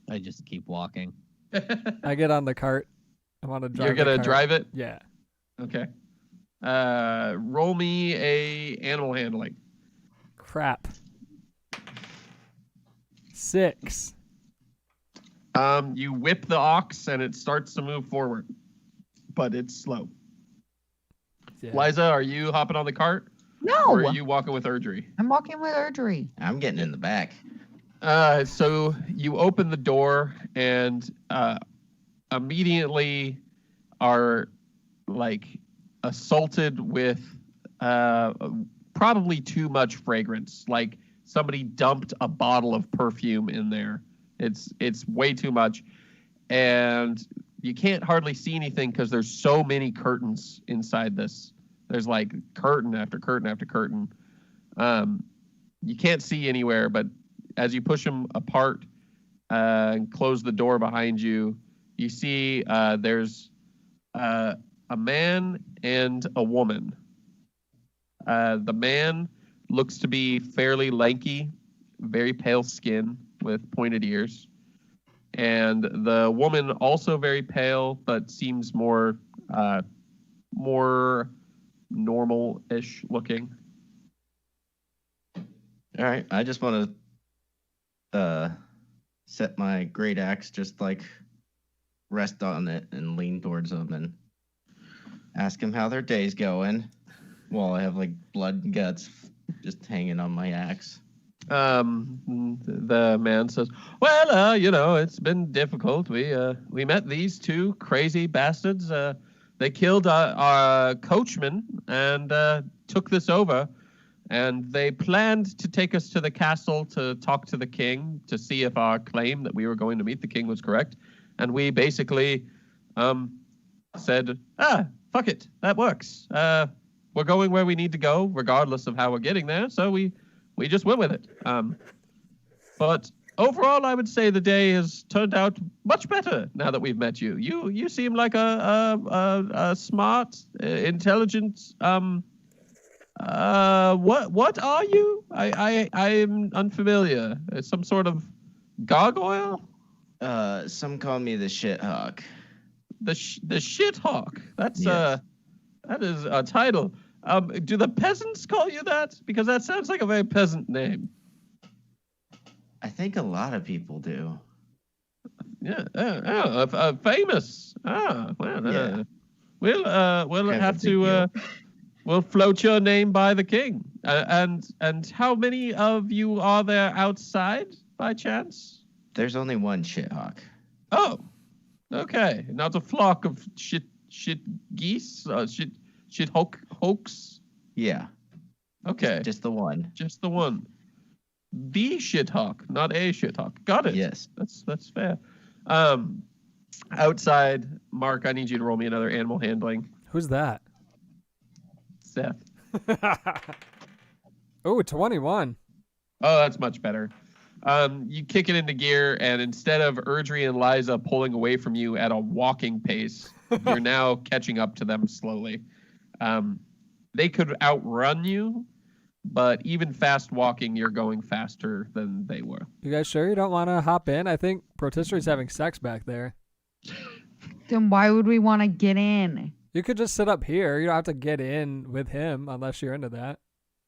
I just keep walking. I get on the cart. I want to drive. You're the gonna cart. drive it? Yeah. Okay. Roll me a animal handling. Crap. 6. You whip the ox and it starts to move forward, but it's slow. Yeah. Liza, are you hopping on the cart? No, Or are you walking with Erdry? I'm walking with Erdry. I'm getting in the back. So you open the door and immediately are like assaulted with probably too much fragrance. Like somebody dumped a bottle of perfume in there. It's way too much, and you can't hardly see anything because there's so many curtains inside this. There's like curtain after curtain after curtain. you can't see anywhere, but as you push them apart and close the door behind you, you see there's a man and a woman. The man looks to be fairly lanky, very pale skin with pointed ears. And the woman also very pale, but seems more normal-ish looking. All right, I just want to set my great axe, just like rest on it and lean towards them and ask them how their day's going, while I have like blood and guts just hanging on my axe. The man says, "Well, it's been difficult. We met these two crazy bastards. They killed our coachman and took this over. And they planned to take us to the castle to talk to the king to see if our claim that we were going to meet the king was correct. And we basically said, fuck it, that works. We're going where we need to go, regardless of how we're getting there. So we just went with it. But overall, I would say the day has turned out much better now that we've met you. You seem like a smart, intelligent. What are you? I'm unfamiliar. Some sort of gargoyle? Some call me the shit hawk. The shit hawk. That's Yes. that is a title. Do the peasants call you that? Because that sounds like a very peasant name. I think a lot of people do. Yeah, famous. Well, Yeah. we'll Kind of have a big to deal. we'll float your name by the king. And how many of you are there outside by chance? There's only one shit hawk. Oh, okay. Not a flock of shit geese, shit hoax. Yeah, Okay, just the one. just the one. The shithawk, not a shithawk. Got it. Yes. That's fair. Outside, Mark, I need you to roll me another animal handling. Who's that? Seth. Oh, 21. Oh, that's much better. You kick it into gear, and instead of Erdry and Liza pulling away from you at a walking pace, you're now catching up to them slowly. They could outrun you, but even fast walking, you're going faster than they were. You guys sure you don't want to hop in? I think Protissery's having sex back there. Then why would we want to get in? You could just sit up here. You don't have to get in with him unless you're into that.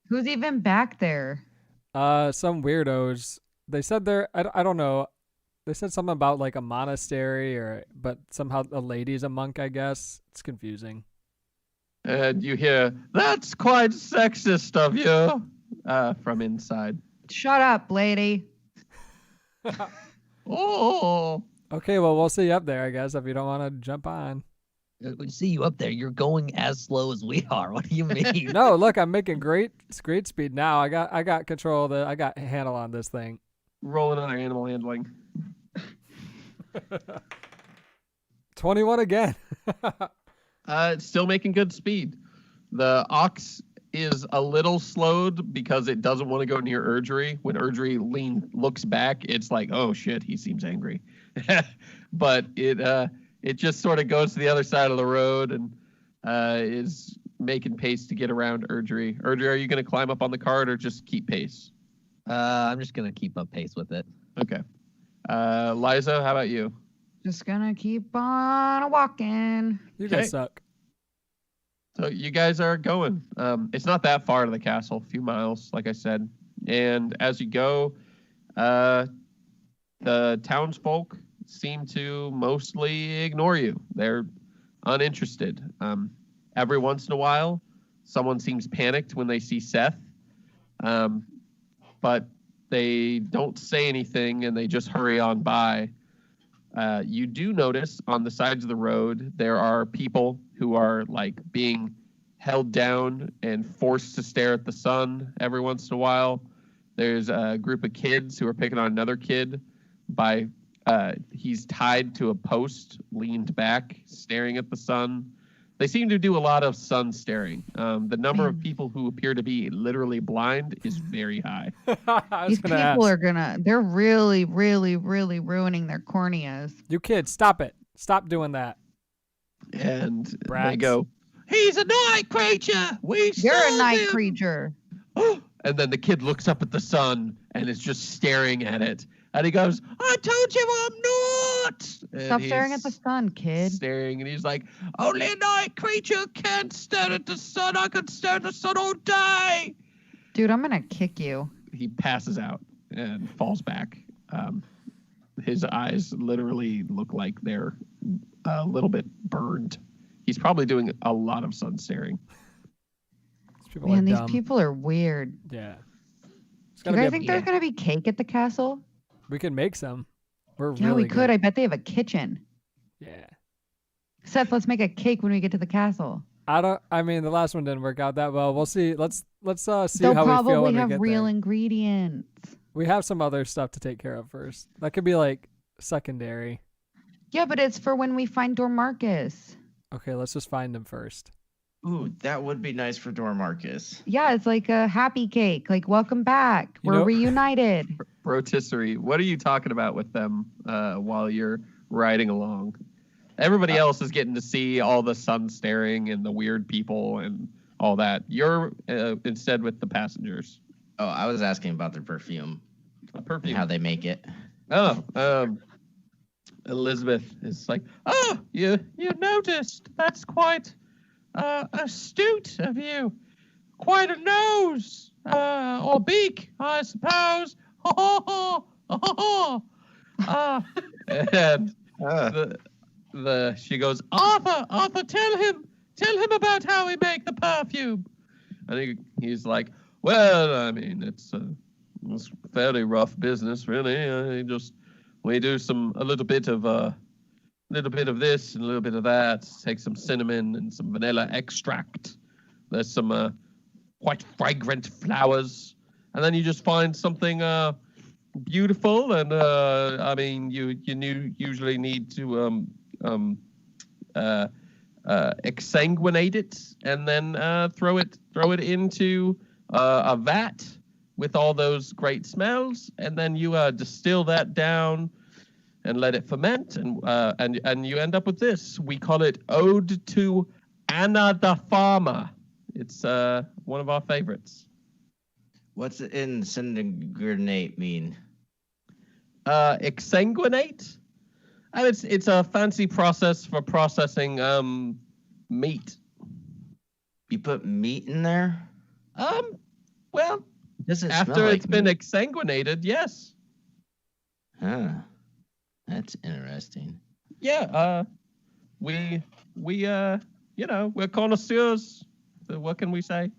Who's even back there? Some weirdos. They said I don't know. They said something about like a monastery but somehow a lady's a monk, I guess. It's confusing. And you hear, "That's quite sexist of you," from inside. Shut up, lady. Oh. Okay, well, we'll see you up there, I guess, if you don't want to jump on. We see you up there. You're going as slow as we are. What do you mean? No, look, I'm making great speed now. I got control I got a handle on this thing. Roll another animal handling. 21 again. It's still making good speed. The ox is a little slowed because it doesn't want to go near Erdry. When Erdry looks back, it's like, oh shit, he seems angry. But it just sort of goes to the other side of the road and is making pace to get around Erdry. Erdry, are you going to climb up on the cart or just keep pace? I'm just gonna keep up pace with it. Okay. Liza, how about you? Just gonna keep on walking. You Okay. guys suck. So you guys are going. It's not that far to the castle, a few miles, like I said. And as you go, the townsfolk seem to mostly ignore you. They're uninterested. Every once in a while, someone seems panicked when they see Seth, but they don't say anything and they just hurry on by. You do notice on the sides of the road there are people who are like being held down and forced to stare at the sun every once in a while. There's a group of kids who are picking on another kid by he's tied to a post, leaned back, staring at the sun. they seem to do a lot of sun staring. The number of Man. people who appear to be literally blind is very high. I was These gonna people ask. they're really, really, really ruining their corneas. You kids, stop it. Stop doing that. And they Brats. go, "He's a night creature. We You're a saw night him." creature. And then the kid looks up at the sun and is just staring at it. And he goes, "I told you I'm not." And Stop staring at the he's sun, kid. Staring, and he's like, "Only a night creature can't stare at the sun. I could stare at the sun all day." Dude, I'm gonna kick you. He passes out and falls back. His eyes literally look like they're a little bit burned. He's probably doing a lot of sun staring. These people Man, are these dumb. people are weird. Yeah. It's Do you gotta be guys a- think there's gonna be cake at the castle? we can make some. We're Yeah, really we could. good. I bet they have a kitchen. Yeah. Seth, let's make a cake when we get to the castle. I mean, the last one didn't work out that well. We'll see. Let's see They'll how we feel probably when we have get real there. ingredients. We have some other stuff to take care of first. That could be like secondary. Yeah, but it's for when we find Dormarcus. Okay, let's just find them first. Ooh, that would be nice for Dormarcus. Yeah, it's like a happy cake. Like, welcome back. You We're know- reunited. Rotisserie, what are you talking about with them while you're riding along? Everybody else is getting to see all the sun staring and the weird people and all that. You're instead with the passengers. Oh, I was asking about their perfume and Perfume. how they make it. Oh, Elizabeth is like, "Oh, you noticed? That's quite astute of you. Quite a nose, or beak, I suppose." And she goes, Arthur, tell him about how we make the perfume. And he's like, "Well, I mean, it's fairly rough business, really. We do a little bit of this and a little bit of that. Take some cinnamon and some vanilla extract. There's some quite fragrant flowers, and then you just find something beautiful. And I mean, you usually need to exsanguinate it and then throw it into a vat with all those great smells, and then you distill that down and let it ferment, and you end up with this. We call it Ode to Anna the Farmer. It's one of our favorites. What's incendiate mean? Exsanguinate, and it's a fancy process for processing meat. You put meat in there? Well, Does it after smell it's like been meat? exsanguinated, yes. Huh. That's interesting. Yeah, we're connoisseurs. So what can we say?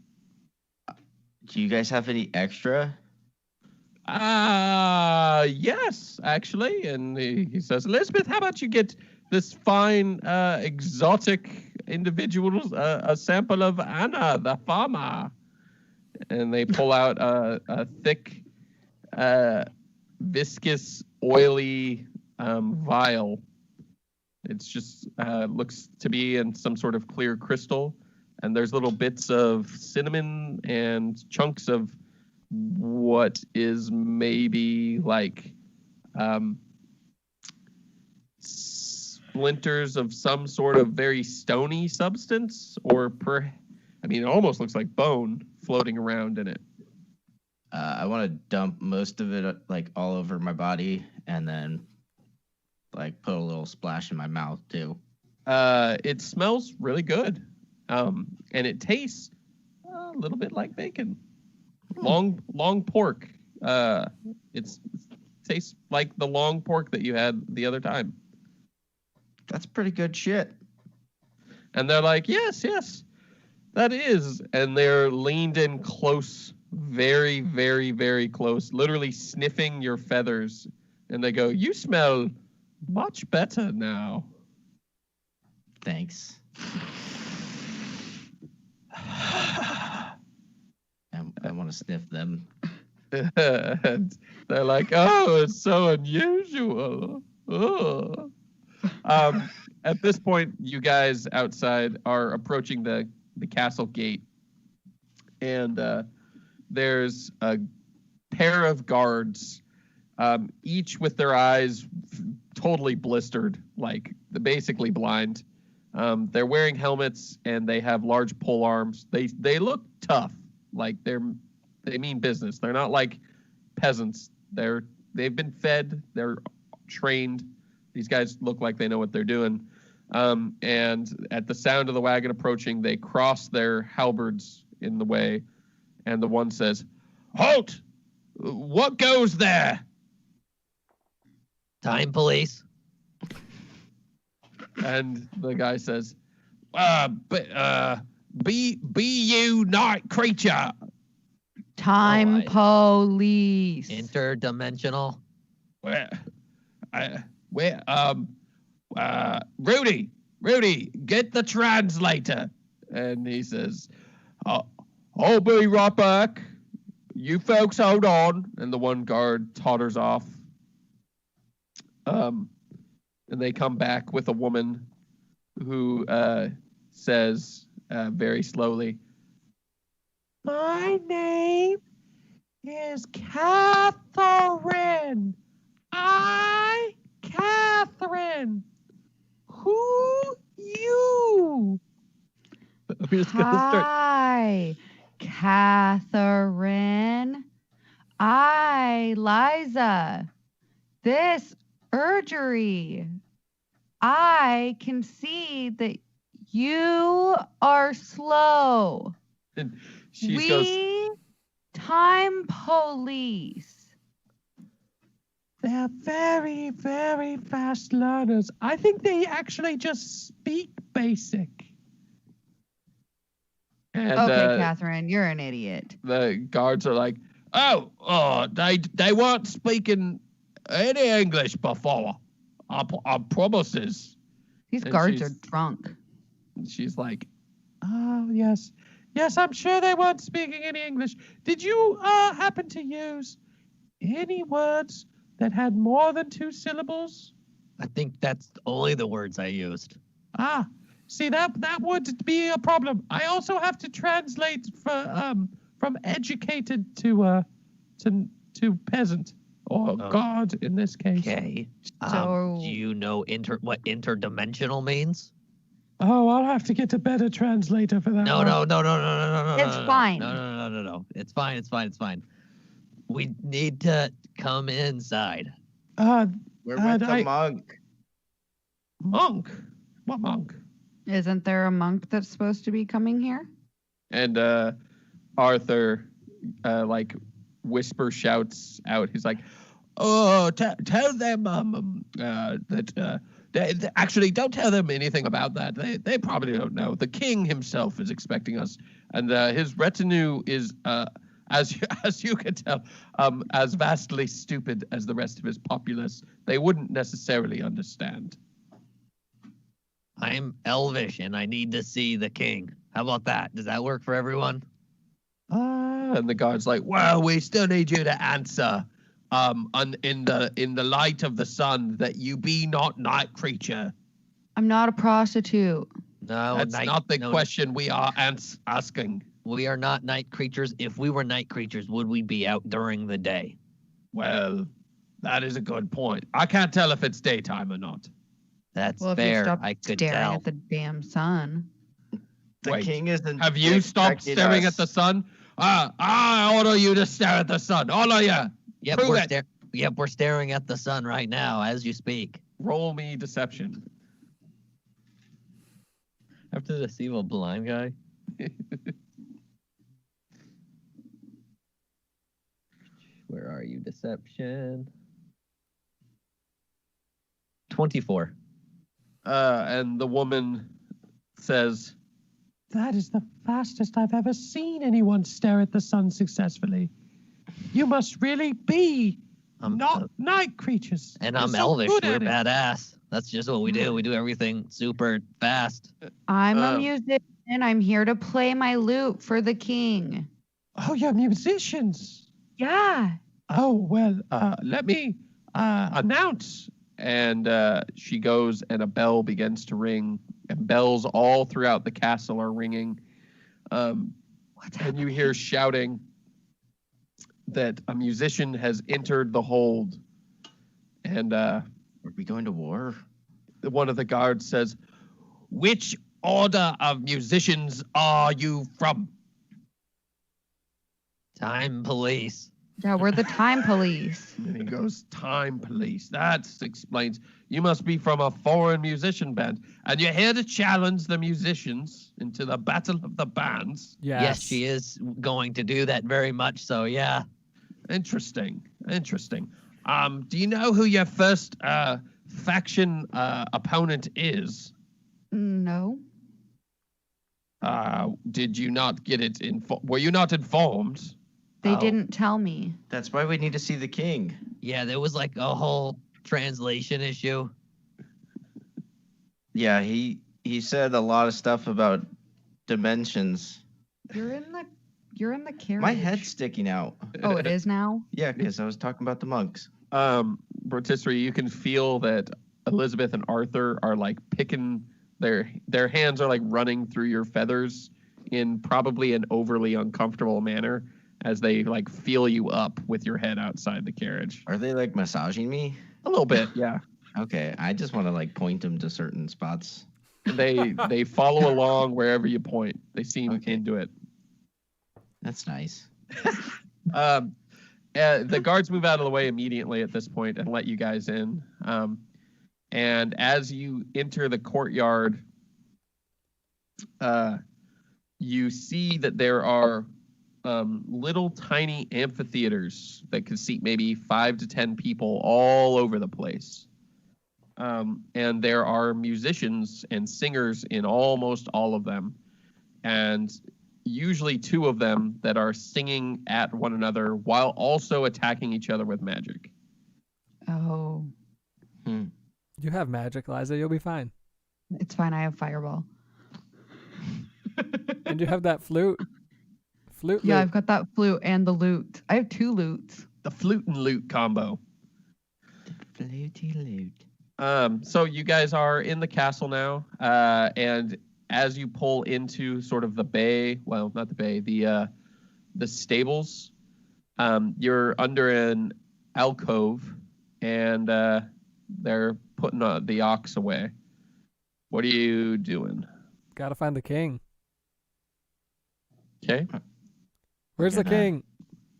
Do you guys have any extra? Yes, actually. And he says, "Elizabeth, how about you get this fine, exotic individual a sample of Anna, the farmer?" And they pull out a thick, viscous, oily vial. It's just looks to be in some sort of clear crystal, and there's little bits of cinnamon and chunks of what is maybe like splinters of some sort of very stony substance, or it almost looks like bone floating around in it. I want to dump most of it like all over my body, and then like put a little splash in my mouth too. It smells really good, and it tastes a little bit like bacon. Long pork. It tastes like the long pork that you had the other time. That's pretty good shit. And they're like, yes, that is. And they're leaned in close, very, very, very close, literally sniffing your feathers. And they go, "You smell much better now." Thanks. I want to sniff them. And they're like, "Oh, it's so unusual." Oh. At this point, you guys outside are approaching the castle gate, and there's a pair of guards, each with their eyes totally blistered, like basically blind. They're wearing helmets and they have large pole arms. They look tough, like they mean business. They're not like peasants. They've been fed. They're trained. These guys look like they know what they're doing. And at the sound of the wagon approaching, they cross their halberds in the way, and the one says, "Halt! What goes there?" Time police. And the guy says, be you night creature." Time Oh, police. Interdimensional. Rudy, get the translator. And he says, "I'll be right back. You folks hold on." And the one guard totters off. And they come back with a woman who says very slowly, "My name is Catherine. Catherine. Who you?" I'm just gonna start. Hi, Catherine. Liza. This Urgery. I can see that you are slow. And she goes, Time police. "They're very, very fast learners. I think they actually just speak basic." And Okay, Catherine, you're an idiot. the guards are like, oh, they weren't speaking any English before. I promises. These And guards are she's- drunk. And she's like, "Oh, yes. Yes, I'm sure they weren't speaking any English. Did you happen to use any words that had more than 2 syllables?" I think that's only the words I used. Ah, see, that would be a problem. I also have to translate from educated to peasant, or Oh. god in this case. Okay. So- Do you know what interdimensional means? Oh, I'll have to get a better translator for that. No. It's fine. No. It's fine. It's fine. We need to come inside. We're with the I- monk. Monk. What monk? Isn't there a monk that's supposed to be coming here? And Arthur, whisper shouts out. He's like, "Oh, tell them that they actually don't tell them anything about that. They probably don't know. The king himself is expecting us, and his retinue is as you can tell, as vastly stupid as the rest of his populace. They wouldn't necessarily understand." I'm Elvish and I need to see the king. How about that? Does that work for everyone? And the guard's like, "Well, we still need you to answer, in the light of the sun, that you be not night creature." I'm not a prostitute. No, That's not the question we are asking. We are not night creatures. If we were night creatures, would we be out during the day? Well, that is a good point. I can't tell if it's daytime or not. That's Well, if you fair. stop I could staring tell. at the damn sun. The Wait, king isn't. Have you stopped expecting staring us. at the sun? I order you to stare at the sun. All of you. Yep, Prove we're it. we're staring at the sun right now as you speak. Roll me deception. Have to deceive a blind guy. Where are you? Deception. 24. And the woman says, "That is the fastest I've ever seen anyone stare at the sun successfully. You must really be I'm not night creatures. And You're I'm so Elvish. good We're at it." badass. That's just what we do. We do everything super fast. I'm a Oh. musician. I'm here to play my lute for the king. Oh, you're musicians. Yeah. Oh, well, let me announce and she goes, and a bell begins to ring, and bells all throughout the castle are ringing. And you hear shouting that a musician has entered the hold, and Are we going to war? one of the guards says, "Which order of musicians are you from?" Time police. Yeah, we're the time police. And he goes, "Time police. That explains. You must be from a foreign musician band, and you're here to challenge the musicians into the battle of the bands." Yes, she is going to do that very much so, yeah. Interesting. Do you know who your first faction opponent is? No. Did you not get it were you not informed? They Oh. didn't tell me. That's why we need to see the king. Yeah, there was like a whole translation issue. Yeah, he said a lot of stuff about dimensions. You're in the carriage. My head's sticking out. Oh, it is now? Yeah, because I was talking about the monks. Rotisserie, you can feel that Elizabeth and Arthur are like picking their hands are like running through your feathers in probably an overly uncomfortable manner as they like feel you up with your head outside the carriage. Are they like massaging me? A little bit, yeah. Okay, I just want to like point them to certain spots. They follow along wherever you point. They seem Okay. into it. That's nice. The guards move out of the way immediately at this point and let you guys in. And as you enter the courtyard, you see that there are little tiny amphitheaters that could seat maybe 5 to 10 people all over the place. And there are musicians and singers in almost all of them. And usually 2 of them that are singing at one another while also attacking each other with magic. Oh, You have magic, Liza. You'll be fine. it's fine. I have fireball. And you have that flute. Flute. Yeah, lute. I've got that flute and the lute. I have 2 lutes. The flute and lute combo. Fluty loot. So you guys are in the castle now, and as you pull into sort of the bay, well, not the bay, the stables, you're under an alcove, and they're putting the ox away. What are you doing? Gotta find the king. Okay. Where's the Gonna king?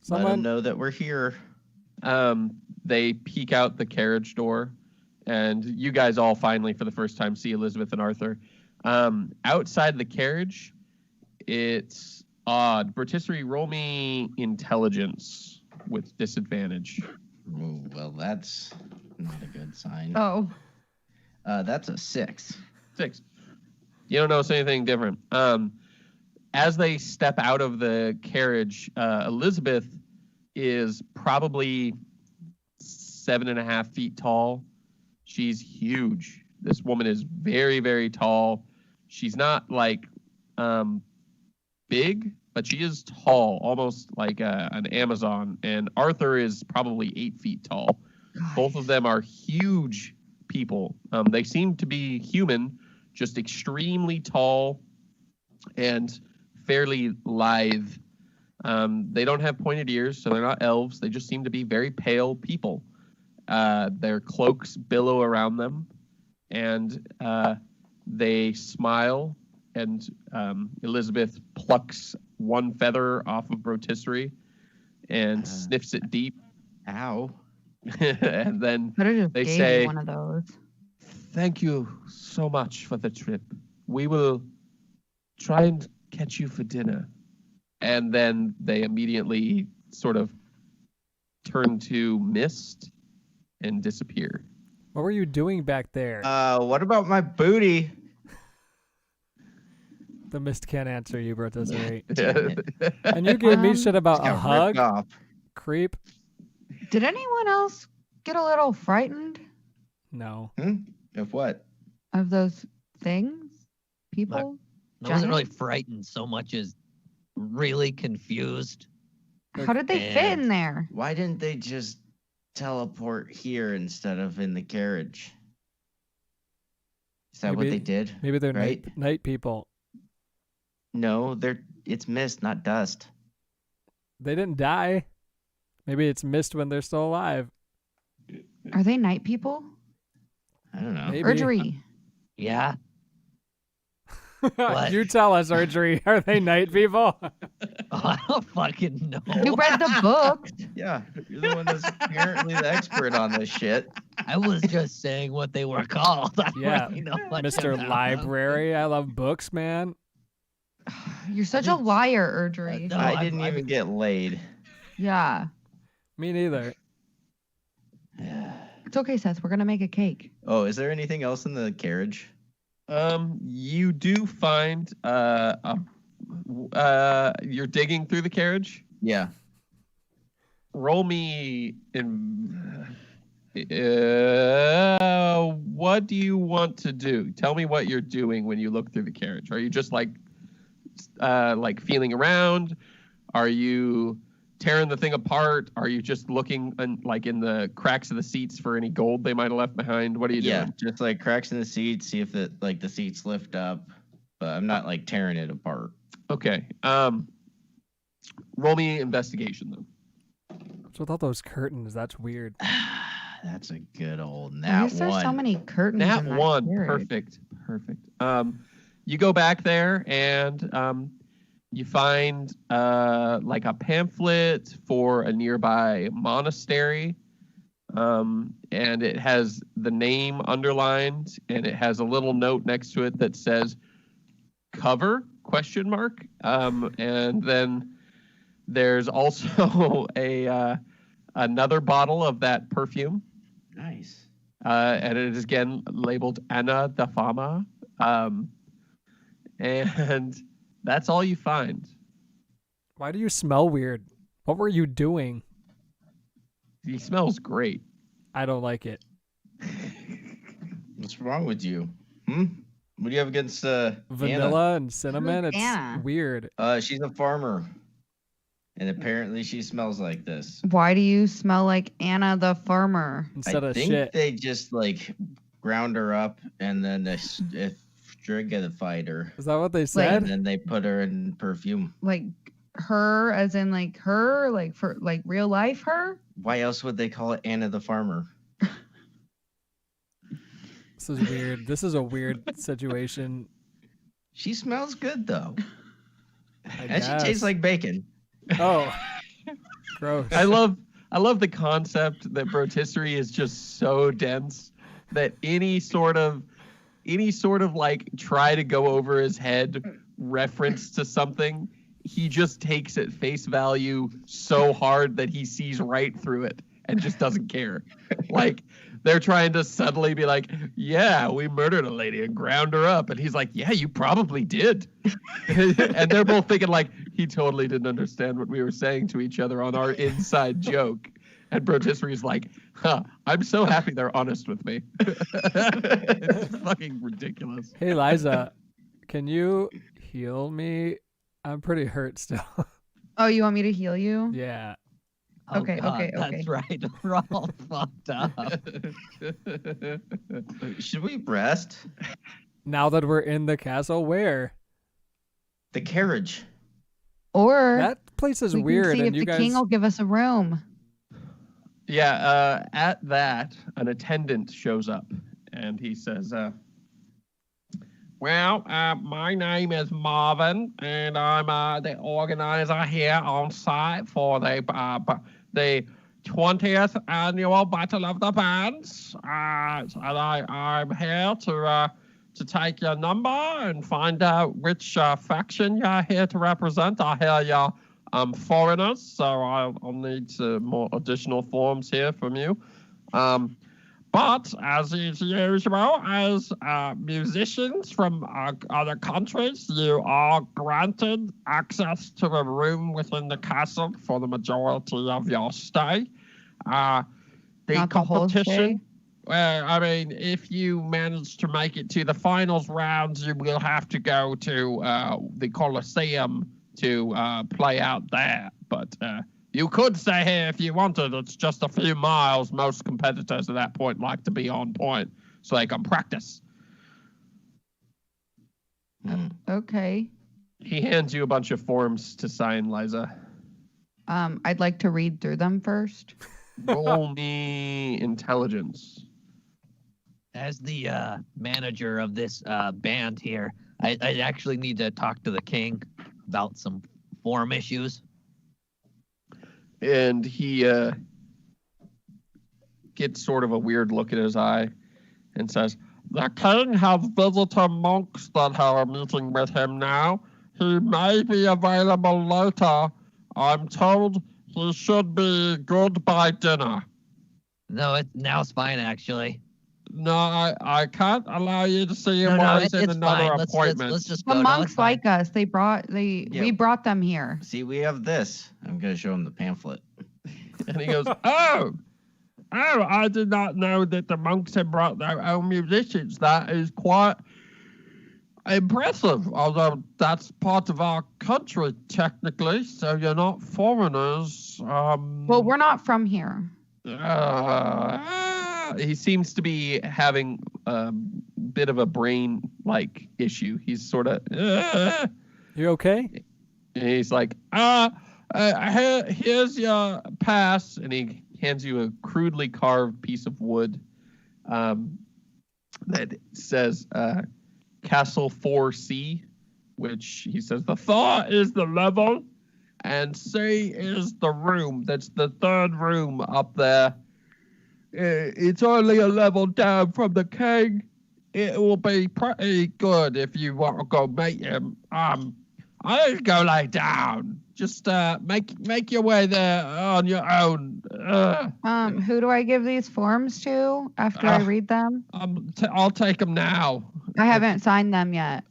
Let them Someone. know that we're here. They peek out the carriage door, and you guys all finally, for the first time, see Elizabeth and Arthur. Outside the carriage, it's odd. Rotisserie, roll me intelligence with disadvantage. Ooh, well, that's not a good sign. Oh, That's a 6. 6. You don't notice anything different. As they step out of the carriage, Elizabeth is probably 7.5 feet tall. She's huge. This woman is very, very tall. She's not like big, but she is tall, almost like an Amazon. And Arthur is probably 8 feet tall. Both of them are huge people. They seem to be human, just extremely tall and fairly lithe. They don't have pointed ears, so they're not elves. They just seem to be very pale people. Their cloaks billow around them, and they smile. And Elizabeth plucks one feather off of Rotisserie and sniffs it deep. Ow. And then could have just They gave say- you one of those. thank you so much for the trip. We will try and catch you for dinner. And then they immediately sort of turn to mist and disappear. What were you doing back there? What about my booty? The mist can't answer you, Rotisserie. Damn it. And you gave me Um, shit about Just a got hug, ripped off. creep. Did anyone else get a little frightened No. Of what? of those things? People? I wasn't really Giant? frightened so much as really confused. How did they fit in there? Why didn't they just teleport here instead of in the carriage. Is that what Maybe- they did? Maybe they're Right. night people. No, it's mist, not dust. They didn't die. Maybe it's missed when they're still alive. Are they night people? I don't know. Maybe. Urgery. Yeah. What? You tell us, Urgery. Are they night people? I don't fucking know. You read the books. Yeah, you're the one that's apparently the expert on this shit. I was just saying what they were called. I don't Yeah, really know much Mr. about them. Library. I love books, man. You're such a liar, Urgery. No, I I'm- didn't I'm- even get laid. Yeah. Me neither. It's okay, Seth. We're gonna make a cake. Oh, is there anything else in the carriage? You do find you're digging through the carriage. Yeah. Roll me in. What do you want to do? Tell me what you're doing when you look through the carriage. Are you just like feeling around? Are you tearing the thing apart? Are you just looking in the cracks of the seats for any gold they might have left behind? What are you Yeah, doing? just like cracks in the seats, see if the seats lift up. But I'm not like tearing it apart. Okay. Roll me investigation then. What's with all those curtains? That's weird. That's a good old Why nat is there one. so many curtains? Nat in that one. carriage? Perfect. You go back there and you find like a pamphlet for a nearby monastery. And it has the name underlined and it has a little note next to it that says cover ? And then there's also another bottle of that perfume. Nice. And it is again labeled Anna da Fama. And that's all you find. Why do you smell weird? What were you doing? He smells great. I don't like it. What's wrong with you? What do you have against Vanilla and cinnamon. Who's It's Anna? weird. Anna? She's a farmer. And apparently she smells like this. Why do you smell like Anna the farmer? Instead I of think shit. they just like ground her up and then they strigified her. Is that what they And said? then they put her in perfume. Like her, as in like her, like for like real life her? Why else would they call it Anna the farmer? This is weird. This is a weird situation. She smells good though. I And she tastes guess. like bacon. Oh, gross. I love the concept that rotisserie is just so dense that any sort of like try to go over his head reference to something, he just takes at face value so hard that he sees right through it and just doesn't care. Like they're trying to subtly be like, yeah, we murdered a lady and ground her up. And he's like, yeah, you probably did. And they're both thinking like, he totally didn't understand what we were saying to each other on our inside joke. And Brotisserie's like, I'm so happy they're honest with me. It's fucking ridiculous. Hey, Liza, can you heal me? I'm pretty hurt still. Oh, you want me to heal you? Yeah. Oh, Okay, God, okay, That's okay. right. We're all fucked up. Should we rest? Now that we're in the castle, where? The carriage. Or That place is we can weird, see if and you the guys. king will give us a room. Yeah, at that, an attendant shows up and he says, well, my name is Marvin, and I'm the organizer here on site for the 20th annual Battle of the Bands. And I'm here to take your number and find out which faction you're here to represent. I hear you're foreigners, so I'll need some more additional forms here from you. But as is usual, as musicians from other countries, you are granted access to a room within the castle for the majority of your stay. The Not the whole stay? competition. Well, I mean, if you manage to make it to the finals rounds, you will have to go to the Colosseum to play out there. But You could stay here if you wanted. It's just a few miles. Most competitors at that point like to be on point so they can practice. Okay. He hands you a bunch of forms to sign, Liza. I'd like to read through them first. Roll me intelligence. As the manager of this band here, I actually need to talk to the king about some form issues. And he gets sort of a weird look in his eye and says, "The king has visitor monks that are meeting with him now. He may be available later. I'm told he should be good by dinner." No, now it's fine actually. No, I can't allow you to see him No, while he's in it's another fine. appointment. Let's just The go. No, monks it's fine. like us. We brought them here. See, we have this. I'm gonna show him the pamphlet. And he goes, "Oh, I did not know that the monks had brought their own musicians. That is quite impressive, although that's part of our country technically, so you're not foreigners." Well, we're not from here. He seems to be having a bit of a brain issue. He's sort of You okay? he's like, here's your pass, and he hands you a crudely carved piece of wood that says Castle 4C, which he says the Thaw is the level and C is the room. That's the third room up there. It's only a level down from the king. It will be pretty good if you want to go meet him. I need to go lay down. Just make your way there on your own. Who do I give these forms to after I read them? I'll take them now. I haven't signed them yet.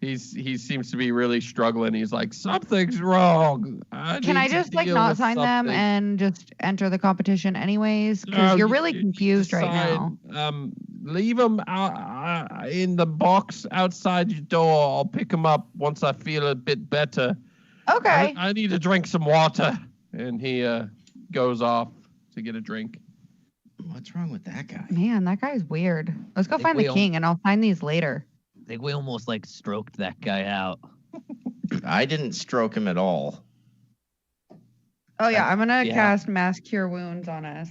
He seems to be really struggling. He's like, something's wrong. Can I just not sign them and just enter the competition anyways? Because you're really confused right now. Leave them out, in the box outside your door. I'll pick them up once I feel a bit better. Okay. I need to drink some water. And he goes off to get a drink. What's wrong with that guy? Man, that guy's weird. Let's go think find we the all- king and I'll sign these later. I think we almost stroked that guy out. I didn't stroke him at all. Oh yeah, I'm gonna Yeah. cast Mass Cure Wounds on us.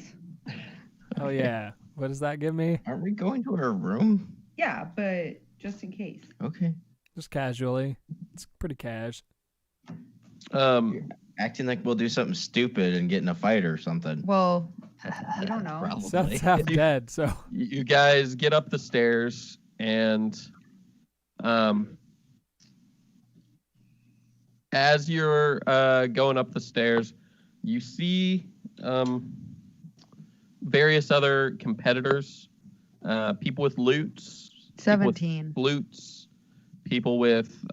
Oh yeah. What does that give me? Aren't we going to our room? Yeah, but just in case. Okay. Just casually. It's pretty cash. Acting like we'll do something stupid and get in a fight or something. Well, I don't know. Probably. Seth's half dead, so You guys get up the stairs, and as you're going up the stairs, you see various other competitors, people with lutes, people with 17. flutes, people with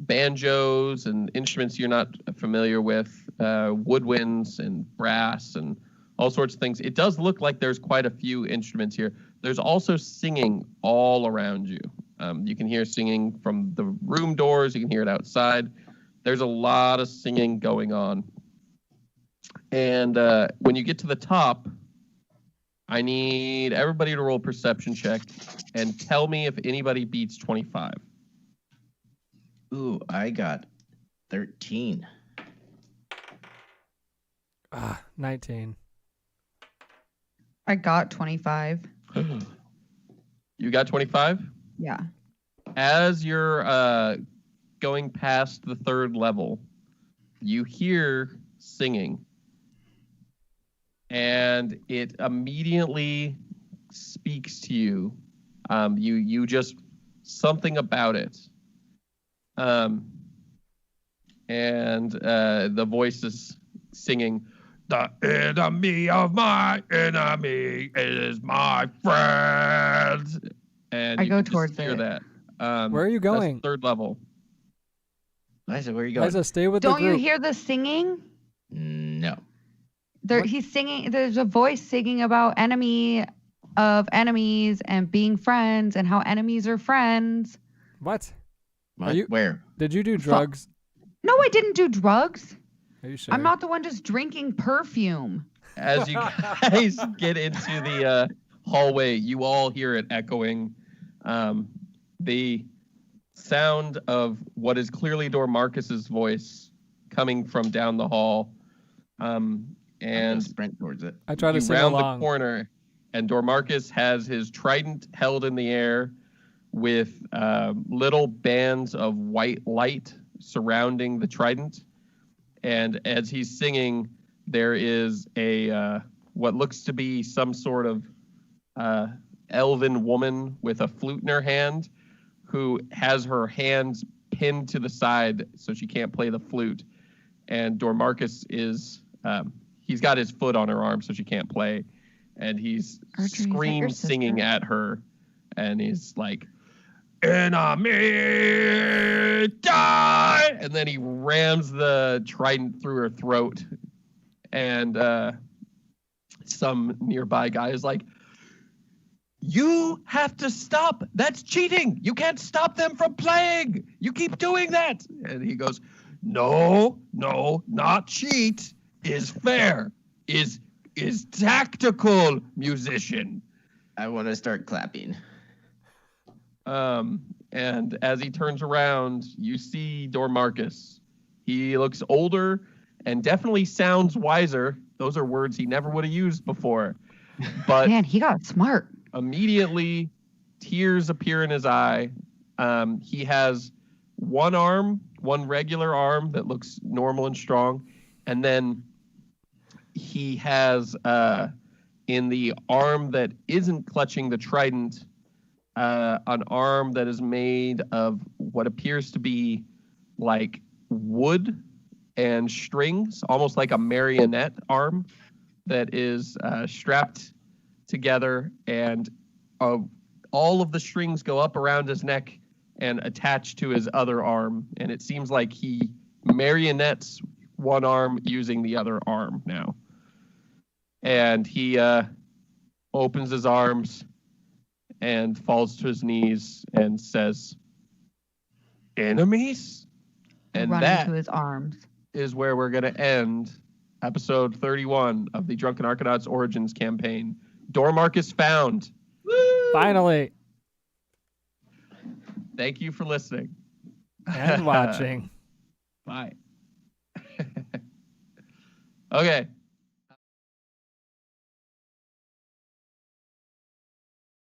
banjos and instruments you're not familiar with, woodwinds and brass and all sorts of things. It does look like there's quite a few instruments here. There's also singing all around you. You can hear singing from the room doors. You can hear it outside. There's a lot of singing going on. And when you get to the top, I need everybody to roll a perception check and tell me if anybody beats 25. Ooh, I got 13. 19. I got 25. You got 25? Yeah. As you're going past the third level, you hear singing. And it immediately speaks to you. You just, something about it. And the voice is singing, "The enemy of my enemy is my friend." And I you go can just towards hear it. that. Where are you That's going? third level. Liza, where are you going? Liza, stay with Don't the you group. hear the singing? No. There, What? he's singing. There's a voice singing about enemy of enemies and being friends and how enemies are friends. What? What? you- Where? Did you do drugs? No, I didn't do drugs. Are you sure? I'm not the one just drinking perfume. As you guys get into the hallway, you all hear it echoing. The sound of what is clearly Dormarcus's voice coming from down the hall. And sprint towards it. I try to you sing round along. the corner, and Dormarcus has his trident held in the air with little bands of white light surrounding the trident. And as he's singing, there is a what looks to be some sort of elven woman with a flute in her hand, who has her hands pinned to the side so she can't play the flute. And Dormarcus is he's got his foot on her arm so she can't play, and he's Archery, is that your scream sister? singing at her, and he's like, "Enemy die!" And then he rams the trident through her throat, and some nearby guy is like, "You have to stop. That's cheating. You can't stop them from playing. You keep doing that." And he goes, No, not cheat. Is fair. Is tactical, musician. I want to start clapping. And as he turns around, you see Dormarcus. He looks older and definitely sounds wiser. Those are words he never would have used before. But Man, he got smart. immediately, tears appear in his eye. He has one regular arm that looks normal and strong, and then he has in the arm that isn't clutching the trident, an arm that is made of what appears to be like wood and strings, almost like a marionette arm that is strapped together, and all of the strings go up around his neck and attach to his other arm, and it seems like he marionettes one arm using the other arm now. And he opens his arms and falls to his knees and says, "Enemies?" And Run that into his arms. is where we're going to end episode 31 of the Drunken Arcanauts Origins campaign. Dormarcus found. Finally. Thank you for listening. And watching. Bye. Okay.